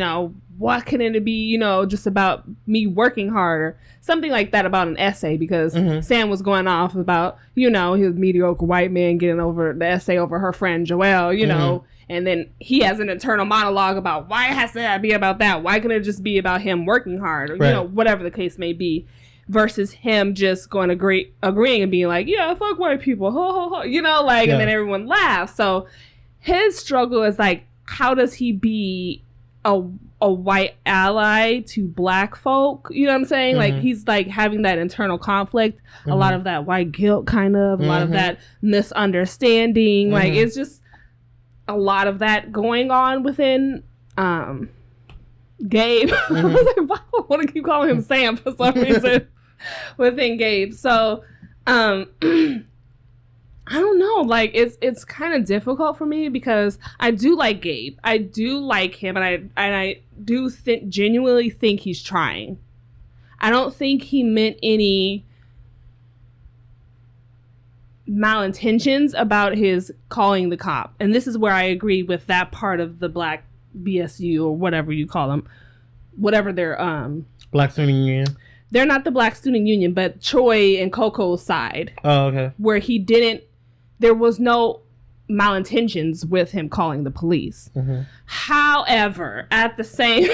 Why couldn't it be, just about me working harder? Something like that about an essay, because Sam was going off about, his mediocre white man getting over the essay over her friend Joelle, and then he has an internal monologue about why it has to be about that. Why couldn't it just be about him working hard? Or, whatever the case may be. Versus him just going agreeing and being like, yeah, fuck white people, ho, ho, ho. And then everyone laughs. So his struggle is like, how does he be a white ally to black folk? You know what I'm saying? Like, he's like having that internal conflict, a lot of that white guilt kind of, a lot of that misunderstanding. Like, it's just a lot of that going on within Gabe. I was like, why do I want to keep calling him Sam for some reason? Within Gabe. So I I don't know. Like, it's kind of difficult for me because I do like Gabe. I do like him, and I do genuinely think he's trying. I don't think he meant any malintentions about his calling the cop. And this is where I agree with that part of the Black BSU or whatever you call them. Whatever they're Black Student Union. They're not the Black Student Union, but Troy and Coco's side. Oh, okay. Where there was no malintentions with him calling the police. Mm-hmm. However, at the same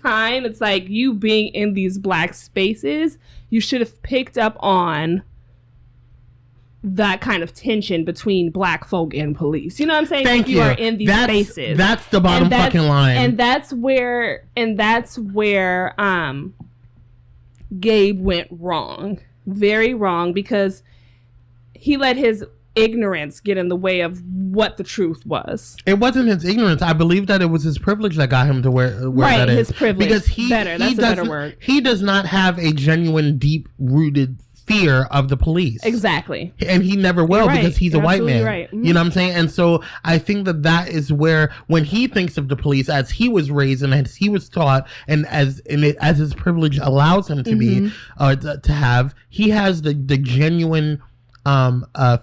time, it's like you being in these Black spaces, you should have picked up on that kind of tension between Black folk and police. You know what I'm saying? Thank you. You are in these spaces. That's the bottom fucking line. And that's where Gabe went wrong. Very wrong, because he let his ignorance get in the way of what the truth was. It wasn't his ignorance. I believe that it was his privilege that got him to where that is. His privilege. Because that's a better word. He does not have a genuine, deep-rooted fear of the police. Exactly. And he never will, because he's a white man. Right. Mm-hmm. You know what I'm saying? And so I think that is where, when he thinks of the police as he was raised and as he was taught and as his privilege allows him to be, to have, he has the genuine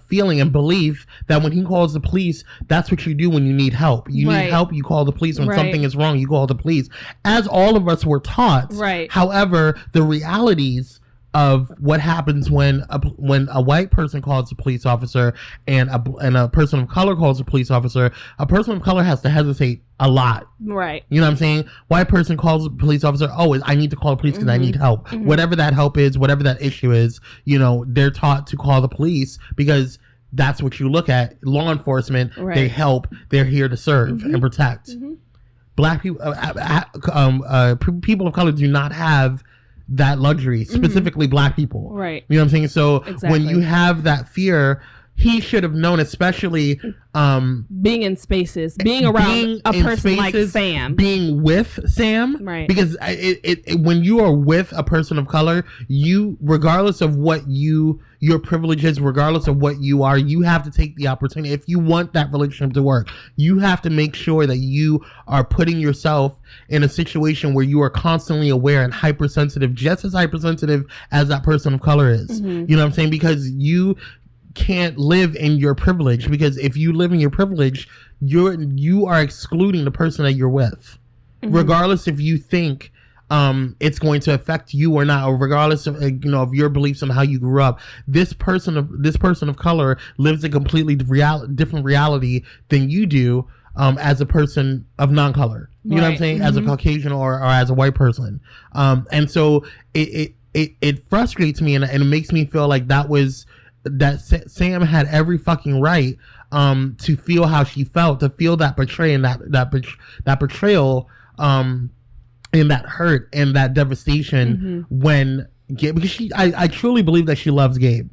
feeling and belief that when he calls the police, that's what you do when you need help. You need help, you call the police. When something is wrong, you call the police. As all of us were taught. Right. However, the realities of what happens when a white person calls a police officer and a person of color calls a police officer, a person of color has to hesitate a lot. Right. You know what I'm saying? White person calls a police officer, I need to call the police because I need help. Mm-hmm. Whatever that help is, whatever that issue is, they're taught to call the police because that's what you look at. Law enforcement, they help, they're here to serve and protect. Mm-hmm. Black people, people of color do not have that luxury, specifically Black people. Right. You know what I'm saying? So when you have that fear, he should have known, especially being in spaces, being around a person spaces, like Sam, being with Sam, right? Because when you are with a person of color, you, regardless of what your privilege is, regardless of what you are, you have to take the opportunity. If you want that relationship to work, you have to make sure that you are putting yourself in a situation where you are constantly aware and hypersensitive, just as hypersensitive as that person of color is. Mm-hmm. You know what I'm saying? Because you can't live in your privilege, because if you live in your privilege, you are excluding the person that you're with, regardless if you think it's going to affect you or not, or regardless of of your beliefs on how you grew up. This person of color lives a completely different reality than you do as a person of non-color. You know what I'm saying? As a Caucasian or as a white person. And so it frustrates me, and it makes me feel like that Sam had every fucking right to feel how she felt, to feel that betrayal, that betrayal, and that hurt and that devastation when Gabe, because I truly believe that she loves Gabe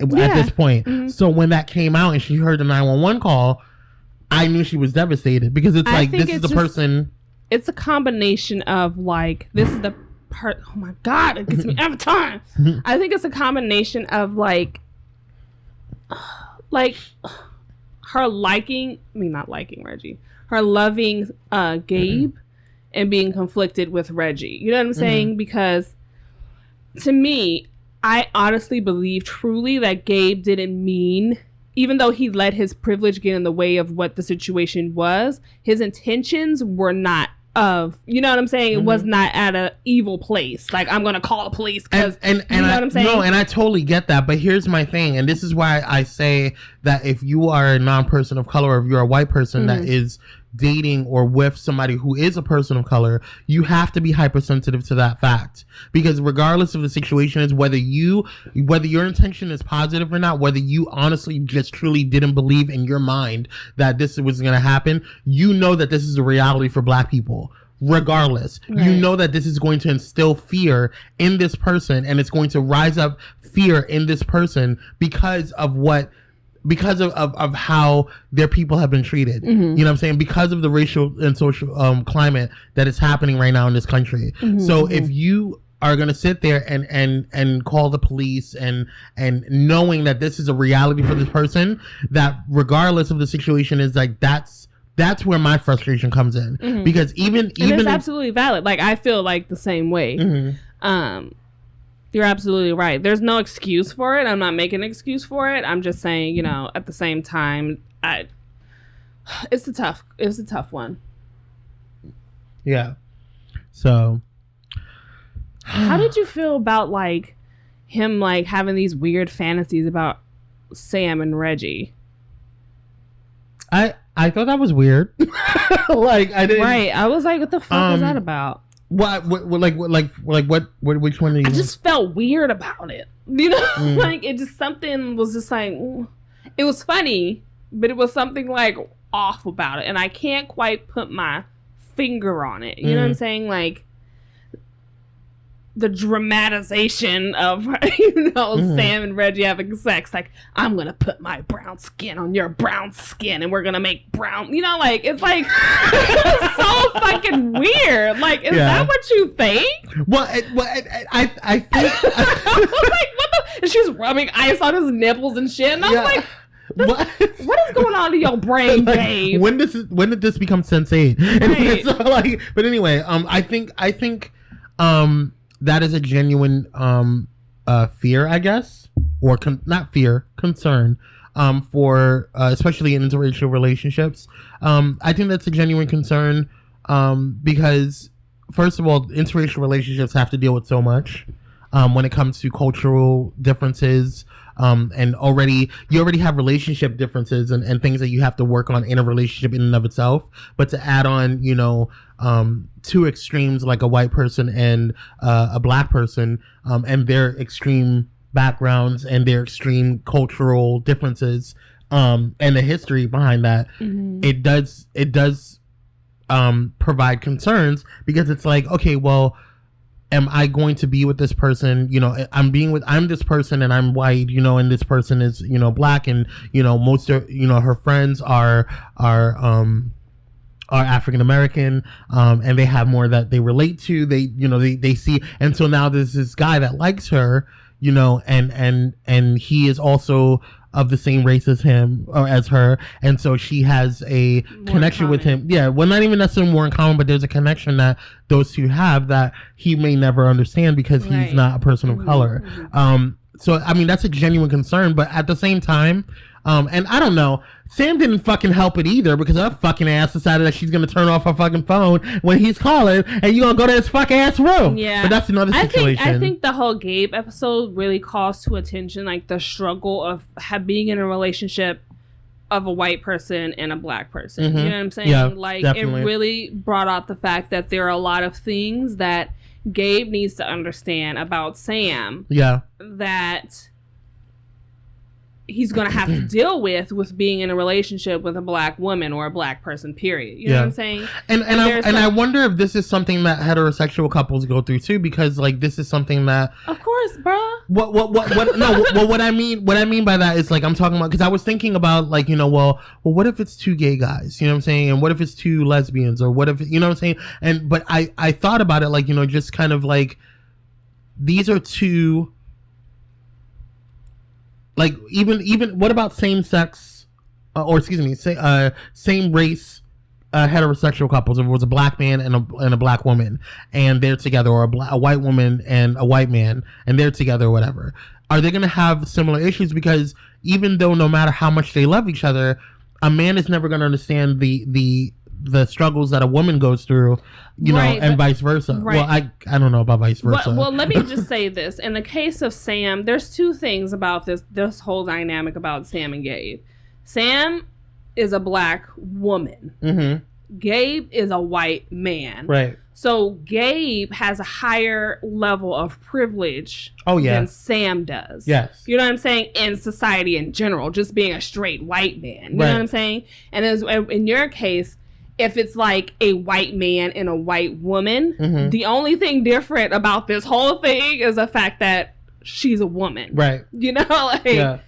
at this point. Mm-hmm. So when that came out and she heard the 911 call, I knew she was devastated, because it's like, this is the person. It's a combination of this is the part. Oh my God, it gets me every time. I think it's a combination of her not liking Reggie, her loving Gabe, and being conflicted with Reggie. You know what I'm saying? Because to me, I honestly believe truly that Gabe didn't mean, even though he let his privilege get in the way of what the situation was, his intentions were not of, you know what I'm saying? It was not at an evil place. Like, I'm going to call the police because, you know what I'm saying? No, and I totally get that. But here's my thing. And this is why I say that if you are a non-person of color, or if you're a white person that is dating or with somebody who is a person of color, you have to be hypersensitive to that fact, because regardless of the situation is, whether your intention is positive or not, whether you honestly just truly didn't believe in your mind that this was going to happen, you know that this is a reality for Black people. Regardless, you know that this is going to instill fear in this person, and it's going to rise up fear in this person because of how their people have been treated. You know what I'm saying? Because of the racial and social climate that is happening right now in this country. So if you are going to sit there and call the police and knowing that this is a reality for this person, that regardless of the situation is like, that's where my frustration comes in. Mm-hmm. Because even it's absolutely valid. Like, I feel like the same way. Mm-hmm. You're absolutely right. There's no excuse for it. I'm not making an excuse for it. I'm just saying, you know, at the same time, it's a tough one. Yeah. So, how did you feel about like him like having these weird fantasies about Sam and Reggie? I thought that was weird. Like, I didn't. Right. I was like, what the fuck is that about? What which one? I just felt weird about it. You know, like it just something was just like, it was funny, but it was something like off about it, and I can't quite put my finger on it. You know what I'm saying? Like the dramatization of, you know, Sam and Reggie having sex. Like, I'm gonna put my brown skin on your brown skin, and we're gonna make brown. You know, like it's like it's so fucking weird. Like, is that what you think? Well, I think I was like, what the? And she's rubbing ice on his nipples and shit, and I was like, what is going on in your brain, like, babe? When did this become Sense8? Right. So, like, but anyway, I think that is a genuine fear, I guess, or not fear, concern, for especially in interracial relationships. I think that's a genuine concern because, first of all, interracial relationships have to deal with so much when it comes to cultural differences. And you already have relationship differences and things that you have to work on in a relationship in and of itself. But to add on, you know, two extremes like a white person and a black person, and their extreme backgrounds and their extreme cultural differences, and the history behind that, it does provide concerns, because it's like, okay, well, am I going to be with this person? You know, I'm this person and I'm white, you know, and this person is, you know, black, and, you know, most of, you know, her friends are African American, and they have more that they relate to. They, you know, they see, and so now there's this guy that likes her, you know, and he is also of the same race as him or as her, and so she has a connection with him. Yeah, well, not even necessarily more in common, but there's a connection that those two have that he may never understand because he's not a person of color. So I mean, that's a genuine concern, but at the same time, and I don't know, Sam didn't fucking help it either, because her fucking ass decided that she's gonna turn off her fucking phone when he's calling, and you gonna go to his fucking ass room. Yeah, but that's another situation. I think the whole Gabe episode really calls to attention like the struggle of being in a relationship of a white person and a black person. You know what I'm saying? Yeah, like definitely. It really brought out the fact that there are a lot of things that Gabe needs to understand about Sam. Yeah, that he's going to have to deal with being in a relationship with a black woman or a black person, period. You know what I'm saying? And I wonder if this is something that heterosexual couples go through too, because like this is something that, of course, bruh. What I mean by that is, like, I'm talking about, because I was thinking about, like, you know, well, what if it's two gay guys, you know what I'm saying? And what if it's two lesbians, or what if, you know what I'm saying? But I thought about it, like, you know, just kind of like, these are two, like, even what about same sex, or excuse me, same race heterosexual couples? If it was a black man and a black woman and they're together, or a white woman and a white man and they're together, or whatever, are they going to have similar issues? Because even though no matter how much they love each other, a man is never going to understand the struggles that a woman goes through, you know, and vice versa. Right. Well, I don't know about vice versa. Well, let me just say this. In the case of Sam, there's two things about this whole dynamic about Sam and Gabe. Sam is a black woman. Mm-hmm. Gabe is a white man. Right. So Gabe has a higher level of privilege than Sam does. Yes. You know what I'm saying? In society in general, just being a straight white man. You know what I'm saying? And as in your case, if it's like a white man and a white woman, the only thing different about this whole thing is the fact that she's a woman. Right. You know, like,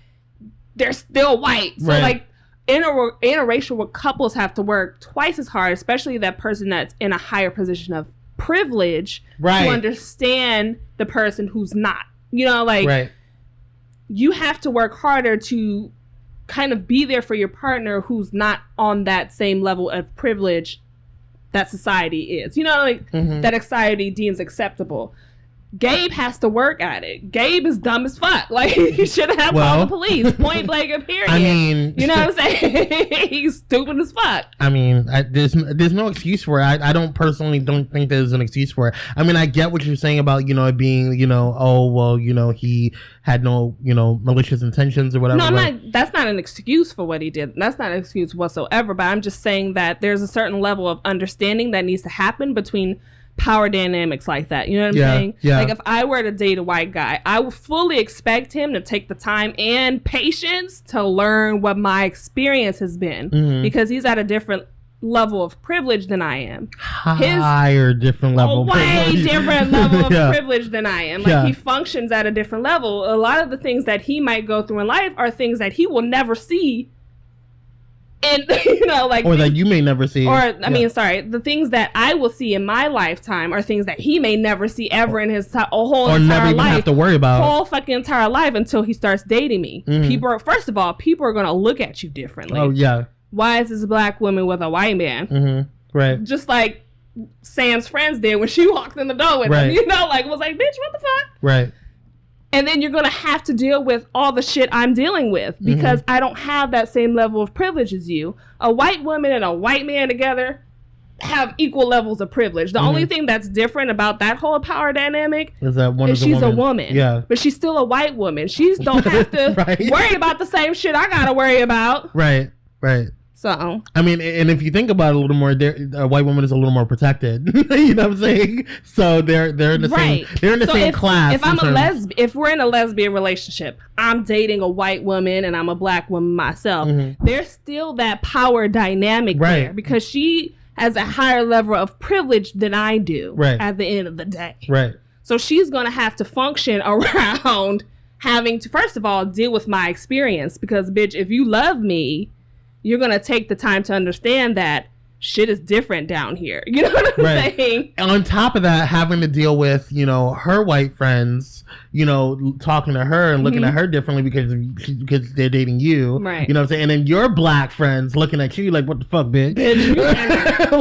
they're still white. So, like, interracial couples have to work twice as hard, especially that person that's in a higher position of privilege to understand the person who's not. You know, like you have to work harder to kind of be there for your partner who's not on that same level of privilege that society is. You know, like that society deems acceptable. Gabe has to work at it. Gabe is dumb as fuck. Like, he should have called the police. Point blank and period. I mean... You know what I'm saying? He's stupid as fuck. I mean, there's no excuse for it. I don't think there's an excuse for it. I mean, I get what you're saying about, you know, it being, you know, oh, well, you know, he had no, you know, malicious intentions or whatever. No, that's not an excuse for what he did. That's not an excuse whatsoever. But I'm just saying that there's a certain level of understanding that needs to happen between power dynamics like that. You know what I'm saying? Yeah. Like, if I were to date a white guy, I would fully expect him to take the time and patience to learn what my experience has been, because he's at a different level of privilege than I am. Different level. Way different level of privilege than I am. Like, he functions at a different level. A lot of the things that he might go through in life are things that he will never see. And, you know, like... Or that you may never see. Or, I mean, sorry. The things that I will see in my lifetime are things that he may never see ever in his whole entire life. Or never even have to worry about. Whole fucking entire life until he starts dating me. First of all, people are going to look at you differently. Oh, yeah. Why is this a black woman with a white man? Right. Just like Sam's friends did when she walked in the door with him. You know, like, was like, bitch, what the fuck? Right. And then you're going to have to deal with all the shit I'm dealing with because I don't have that same level of privilege as you. A white woman and a white man together have equal levels of privilege. The only thing that's different about that whole power dynamic is that she's a woman. Yeah. But she's still a white woman. She don't have to worry about the same shit I got to worry about. Right. So, I mean, and if you think about it a little more, a white woman is a little more protected. You know what I'm saying? So they're in the same class. If we're in a lesbian relationship, I'm dating a white woman and I'm a black woman myself. There's still that power dynamic there because she has a higher level of privilege than I do. At the end of the day. So she's gonna have to function around having to, first of all, deal with my experience because, bitch, if you love me, you're going to take the time to understand that shit is different down here. You know what I'm saying? And on top of that, having to deal with, you know, her white friends, you know, talking to her and looking at her differently because they're dating you. Right. You know what I'm saying? And then your black friends looking at you like, what the fuck, bitch?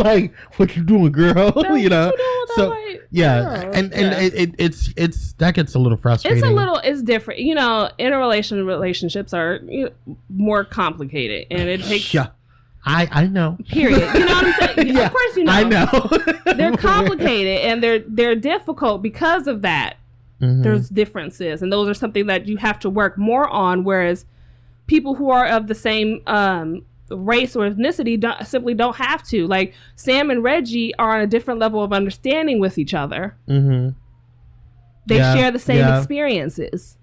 Like, what you doing, girl? You know? And it's that gets a little frustrating. It's different. You know, interrelational relationships are more complicated and it takes... I know. Period. You know what I'm saying? Of course you know. I know. They're complicated and they're difficult because of that. There's differences, and those are something that you have to work more on, whereas people who are of the same race or ethnicity simply don't have to. Like, Sam and Reggie are on a different level of understanding with each other. They share the same experiences.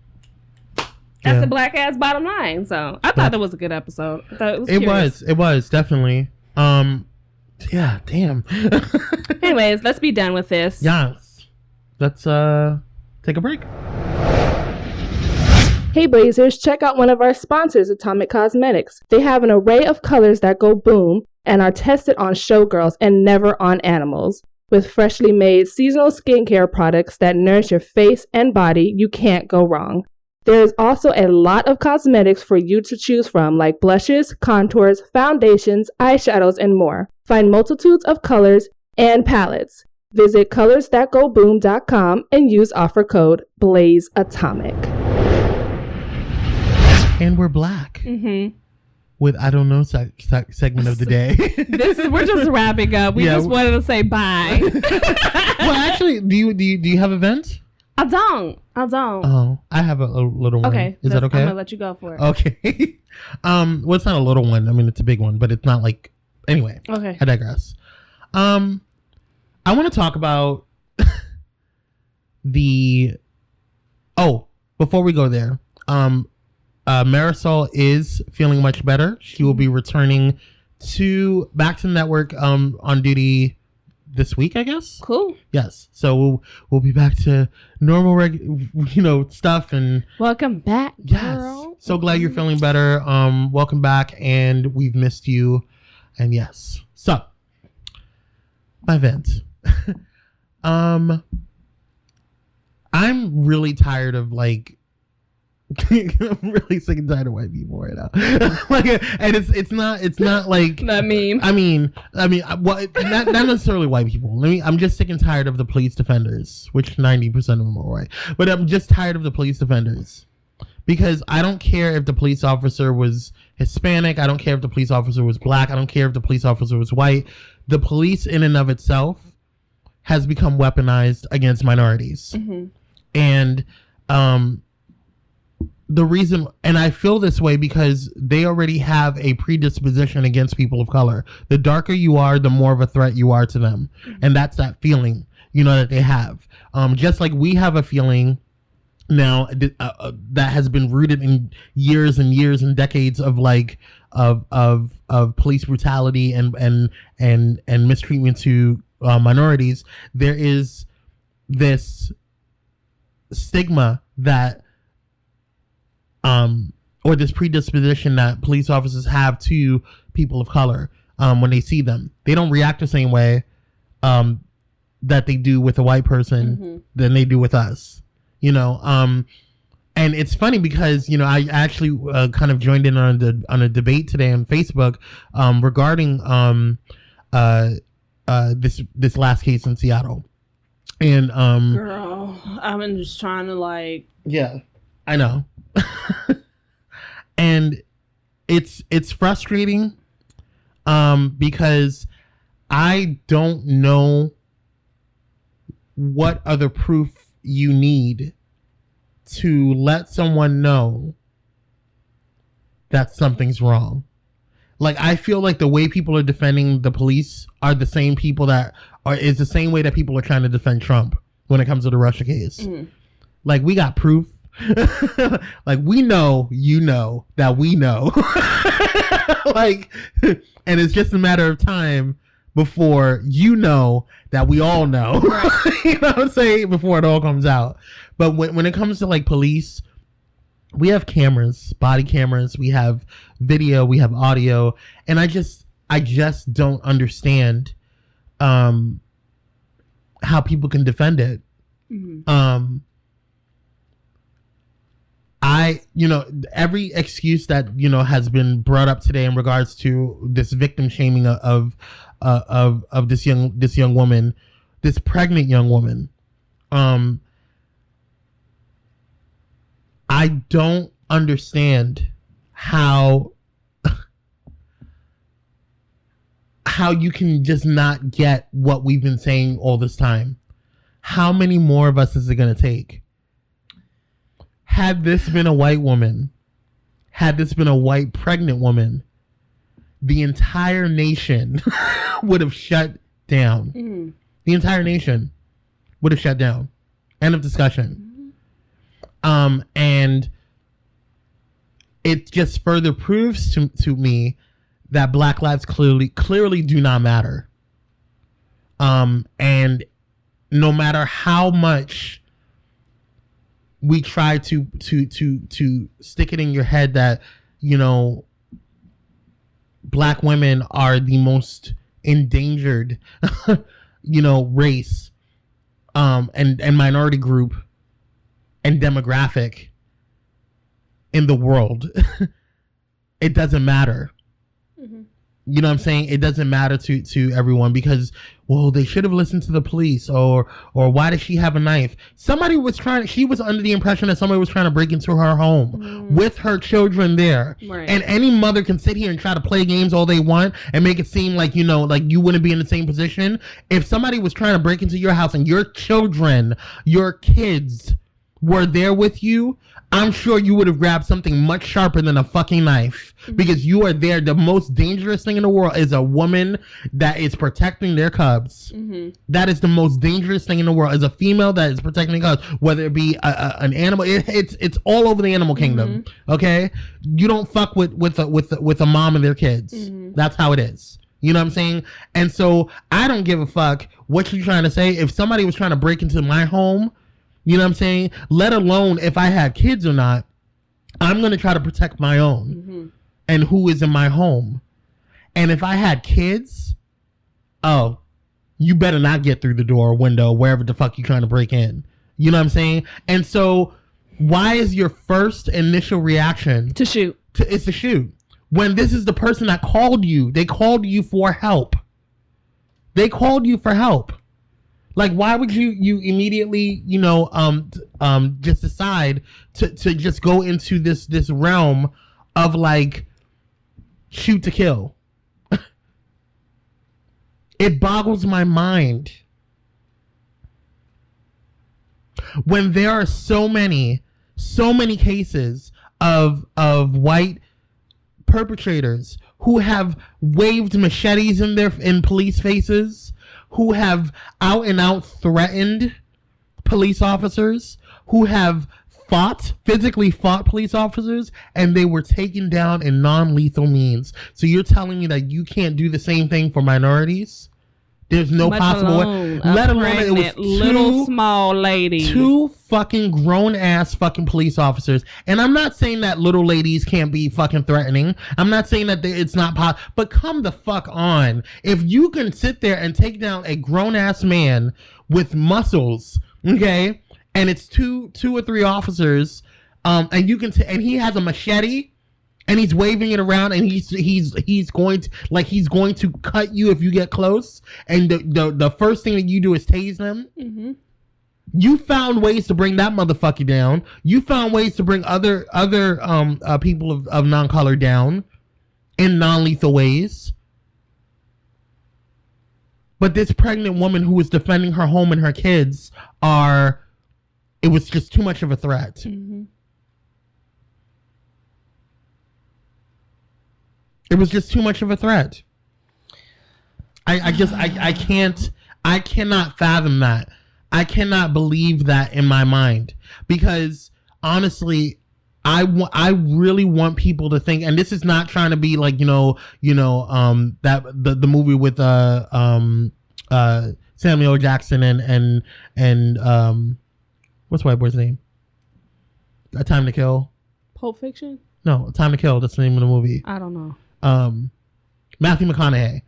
That's the black ass bottom line. So I thought that was a good episode. It was definitely. Yeah, damn. Anyways, let's be done with this. Yes. Let's take a break. Hey Blazers, check out one of our sponsors, Atomic Cosmetics. They have an array of colors that go boom and are tested on showgirls and never on animals. With freshly made seasonal skincare products that nourish your face and body, you can't go wrong. There is also a lot of cosmetics for you to choose from, like blushes, contours, foundations, eyeshadows, and more. Find multitudes of colors and palettes. Visit colorsthatgoboom.com and use offer code BLAZEATOMIC. And we're black. With I don't know segment of the day. We're just wrapping up. We just wanted to say bye. Well, actually, do you have events? I don't. Oh, I have a little one. Okay. Is that okay? I'm gonna let you go for it. Okay. Well, it's not a little one. I mean, it's a big one, but it's not like. Anyway. Okay. I digress. I want to talk about before we go there, Marisol is feeling much better. She will be returning back to the network on duty this week, I guess. Cool. Yes. So we'll be back to normal stuff and welcome back, girl. Yes. So glad you're feeling better. Welcome back, and we've missed you. And yes. So my event. I'm really tired of like I'm really sick and tired of white people right now. Like, and it's not like that meme. I mean, well, not necessarily white people. I'm just sick and tired of the police defenders, which 90% of them are white. But I'm just tired of the police defenders because I don't care if the police officer was Hispanic. I don't care if the police officer was black. I don't care if the police officer was white. The police, in and of itself, has become weaponized against minorities, and the reason, and I feel this way because they already have a predisposition against people of color. The darker you are, the more of a threat you are to them. And that's that feeling, that they have. Just like we have a feeling now that has been rooted in years and years and decades of like, of police brutality and mistreatment to minorities. There is this stigma that or this predisposition that police officers have to people of color when they see them. They don't react the same way that they do with a white person than they do with us. And it's funny because I actually kind of joined in on a debate today on Facebook regarding this last case in Seattle. And girl, I'm just trying to like, yeah, I know. And it's frustrating because I don't know what other proof you need to let someone know that something's wrong. Like, I feel like the way people are defending the police are the same people is the same way that people are trying to defend Trump when it comes to the Russia case. Like, we got proof. Like, we know that we know. Like, and it's just a matter of time before that we all know. Right. You know what I'm saying? Before it all comes out. But when it comes to like police, we have cameras, body cameras, we have video, we have audio, and I just don't understand how people can defend it. Every excuse that has been brought up today in regards to this victim shaming of this young woman, this pregnant young woman, I don't understand how you can just not get what we've been saying all this time. How many more of us is it going to take? Had this been a white woman, had this been a white pregnant woman, the entire nation would have shut down. The entire nation would have shut down. End of discussion. And it just further proves to me that Black lives clearly do not matter. And no matter how much we try to stick it in your head that, Black women are the most endangered, race, and minority group and demographic in the world. It doesn't matter. You know what I'm saying? It doesn't matter to everyone because, well, they should have listened to the police, or why does she have a knife? She was under the impression that somebody was trying to break into her home with her children there. Right. And any mother can sit here and try to play games all they want and make it seem like, like you wouldn't be in the same position. If somebody was trying to break into your house and your children, your kids were there with you, I'm sure you would have grabbed something much sharper than a fucking knife because you are there. The most dangerous thing in the world is a woman that is protecting their cubs. That is the most dangerous thing in the world, is a female that is protecting cubs, whether it be an animal. It's all over the animal kingdom. Okay, you don't fuck with a mom and their kids. That's how it is. You know what I'm saying? And so I don't give a fuck what you're trying to say. If somebody was trying to break into my home, you know what I'm saying? Let alone if I had kids or not, I'm going to try to protect my own and who is in my home. And if I had kids, you better not get through the door or window, wherever the fuck you're trying to break in. You know what I'm saying? And so why is your first initial reaction to shoot? It's to shoot. When this is the person that called you. They called you for help. They called you for help. Like, why would you immediately, just decide to just go into this realm of like shoot to kill? It boggles my mind when there are so many cases of white perpetrators who have waved machetes in police faces, who have out and out threatened police officers, who have physically fought police officers, and they were taken down in non-lethal means. So you're telling me that you can't do the same thing for minorities? There's no possible way. Let alone it was little small lady. 2 fucking grown ass fucking police officers. And I'm not saying that little ladies can't be fucking threatening. I'm not saying that it's not possible. But come the fuck on. If you can sit there and take down a grown ass man with muscles, okay, and it's two or three officers, and you can and he has a machete. And he's waving it around, and he's going to cut you if you get close. And the first thing that you do is tase them. Mm-hmm. You found ways to bring that motherfucker down. You found ways to bring other people of non-color down in non-lethal ways. But this pregnant woman who was defending her home and her kids it was just too much of a threat. Mm-hmm. It was just too much of a threat. I cannot fathom that. I cannot believe that in my mind, because honestly, I really want people to think, and this is not trying to be like, that the movie with Samuel Jackson and what's White Boy's name? A Time to Kill. Pulp Fiction? No, A Time to Kill. That's the name of the movie. I don't know. Matthew McConaughey.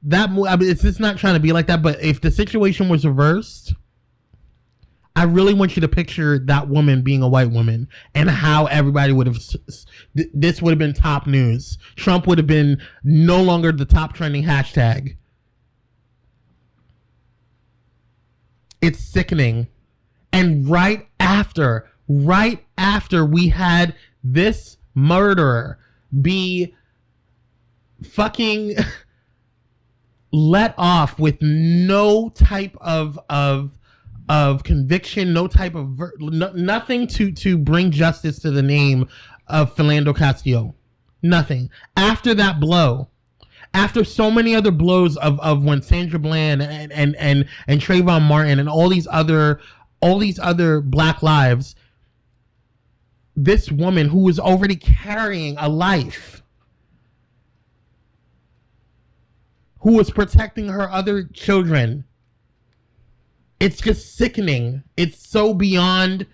That it's just not trying to be like that, but if the situation was reversed, I really want you to picture that woman being a white woman and how everybody would have. This would have been top news. Trump would have been no longer the top trending hashtag. It's sickening. And right after we had this murderer be fucking let off with no type of conviction, no type of nothing to bring justice to the name of Philando Castillo. Nothing. After that blow, after so many other blows of when Sandra Bland and Trayvon Martin and all these other black lives, this woman who was already carrying a life, who was protecting her other children, it's just sickening. It's so beyond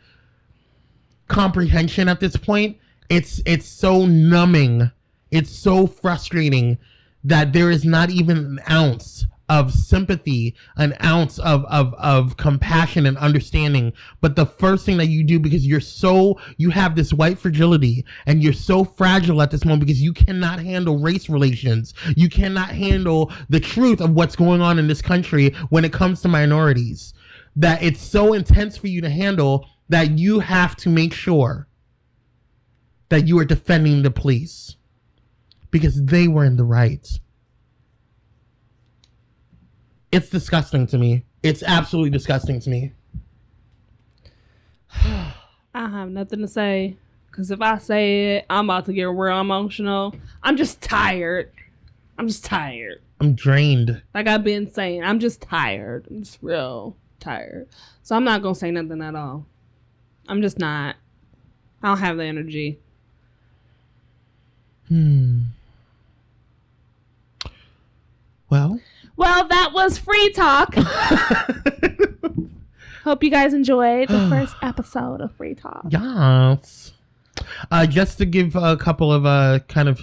comprehension at this point. It's so numbing. It's so frustrating that there is not even an ounce of sympathy, an ounce of compassion and understanding. But the first thing that you do, because you have this white fragility and you're so fragile at this moment because you cannot handle race relations. You cannot handle the truth of what's going on in this country when it comes to minorities, that it's so intense for you to handle that you have to make sure that you are defending the police because they were in the right. It's disgusting to me. It's absolutely disgusting to me. I have nothing to say, because if I say it, I'm about to get real emotional. I'm just tired. I'm drained. Like I've been saying, I'm just tired. I'm just real tired. So I'm not going to say nothing at all. I'm just not. I don't have the energy. Well, that was Free Talk. Hope you guys enjoyed the first episode of Free Talk. Yes. Just to give a couple of kind of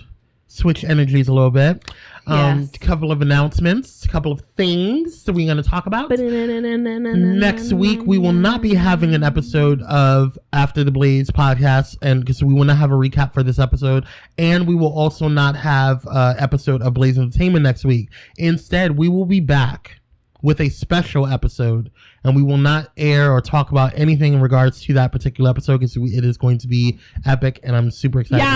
switch energies a little bit. Yes. A couple of announcements, a couple of things that we're going to talk about. Next week, we will not be having an episode of After the Blaze podcast, and because we will not have a recap for this episode, and we will also not have an episode of Blaze Entertainment next week. Instead, we will be back with a special episode, and we will not air or talk about anything in regards to that particular episode because it is going to be epic, and I'm super excited for it.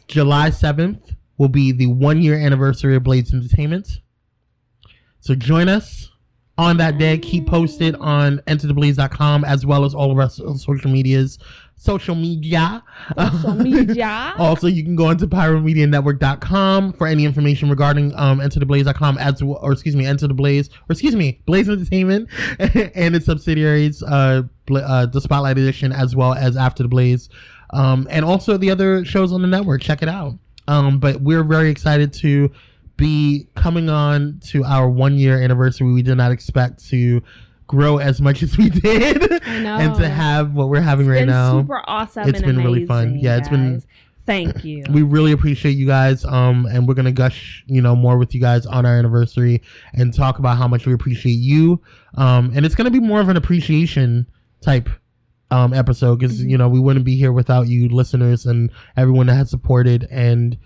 July 7th will be the 1-year anniversary of Blades Entertainment. So join us on that day. Keep posted on entertheblaze.com as well as all of our social media. Also, you can go into pyromedianetwork.com for any information regarding entertheblaze.com Blaze Entertainment and its subsidiaries, the Spotlight Edition, as well as After the Blaze, and also the other shows on the network. Check it out. But we're very excited to be coming on to our 1-year anniversary. We did not expect to grow as much as we did. I know. And to have what we're having right now. It's super awesome. It's been really fun. Yeah, it's been. Thank you. We really appreciate you guys. And we're gonna gush, more with you guys on our anniversary and talk about how much we appreciate you. And it's gonna be more of an appreciation type episode because we wouldn't be here without you listeners and everyone that has supported and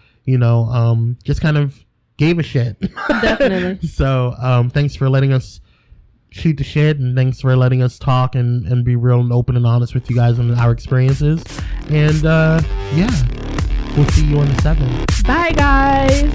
just kind of gave a shit. Definitely. So thanks for letting us shoot the shit, and thanks for letting us talk and be real and open and honest with you guys on our experiences. And we'll see you on the 7th. Bye guys.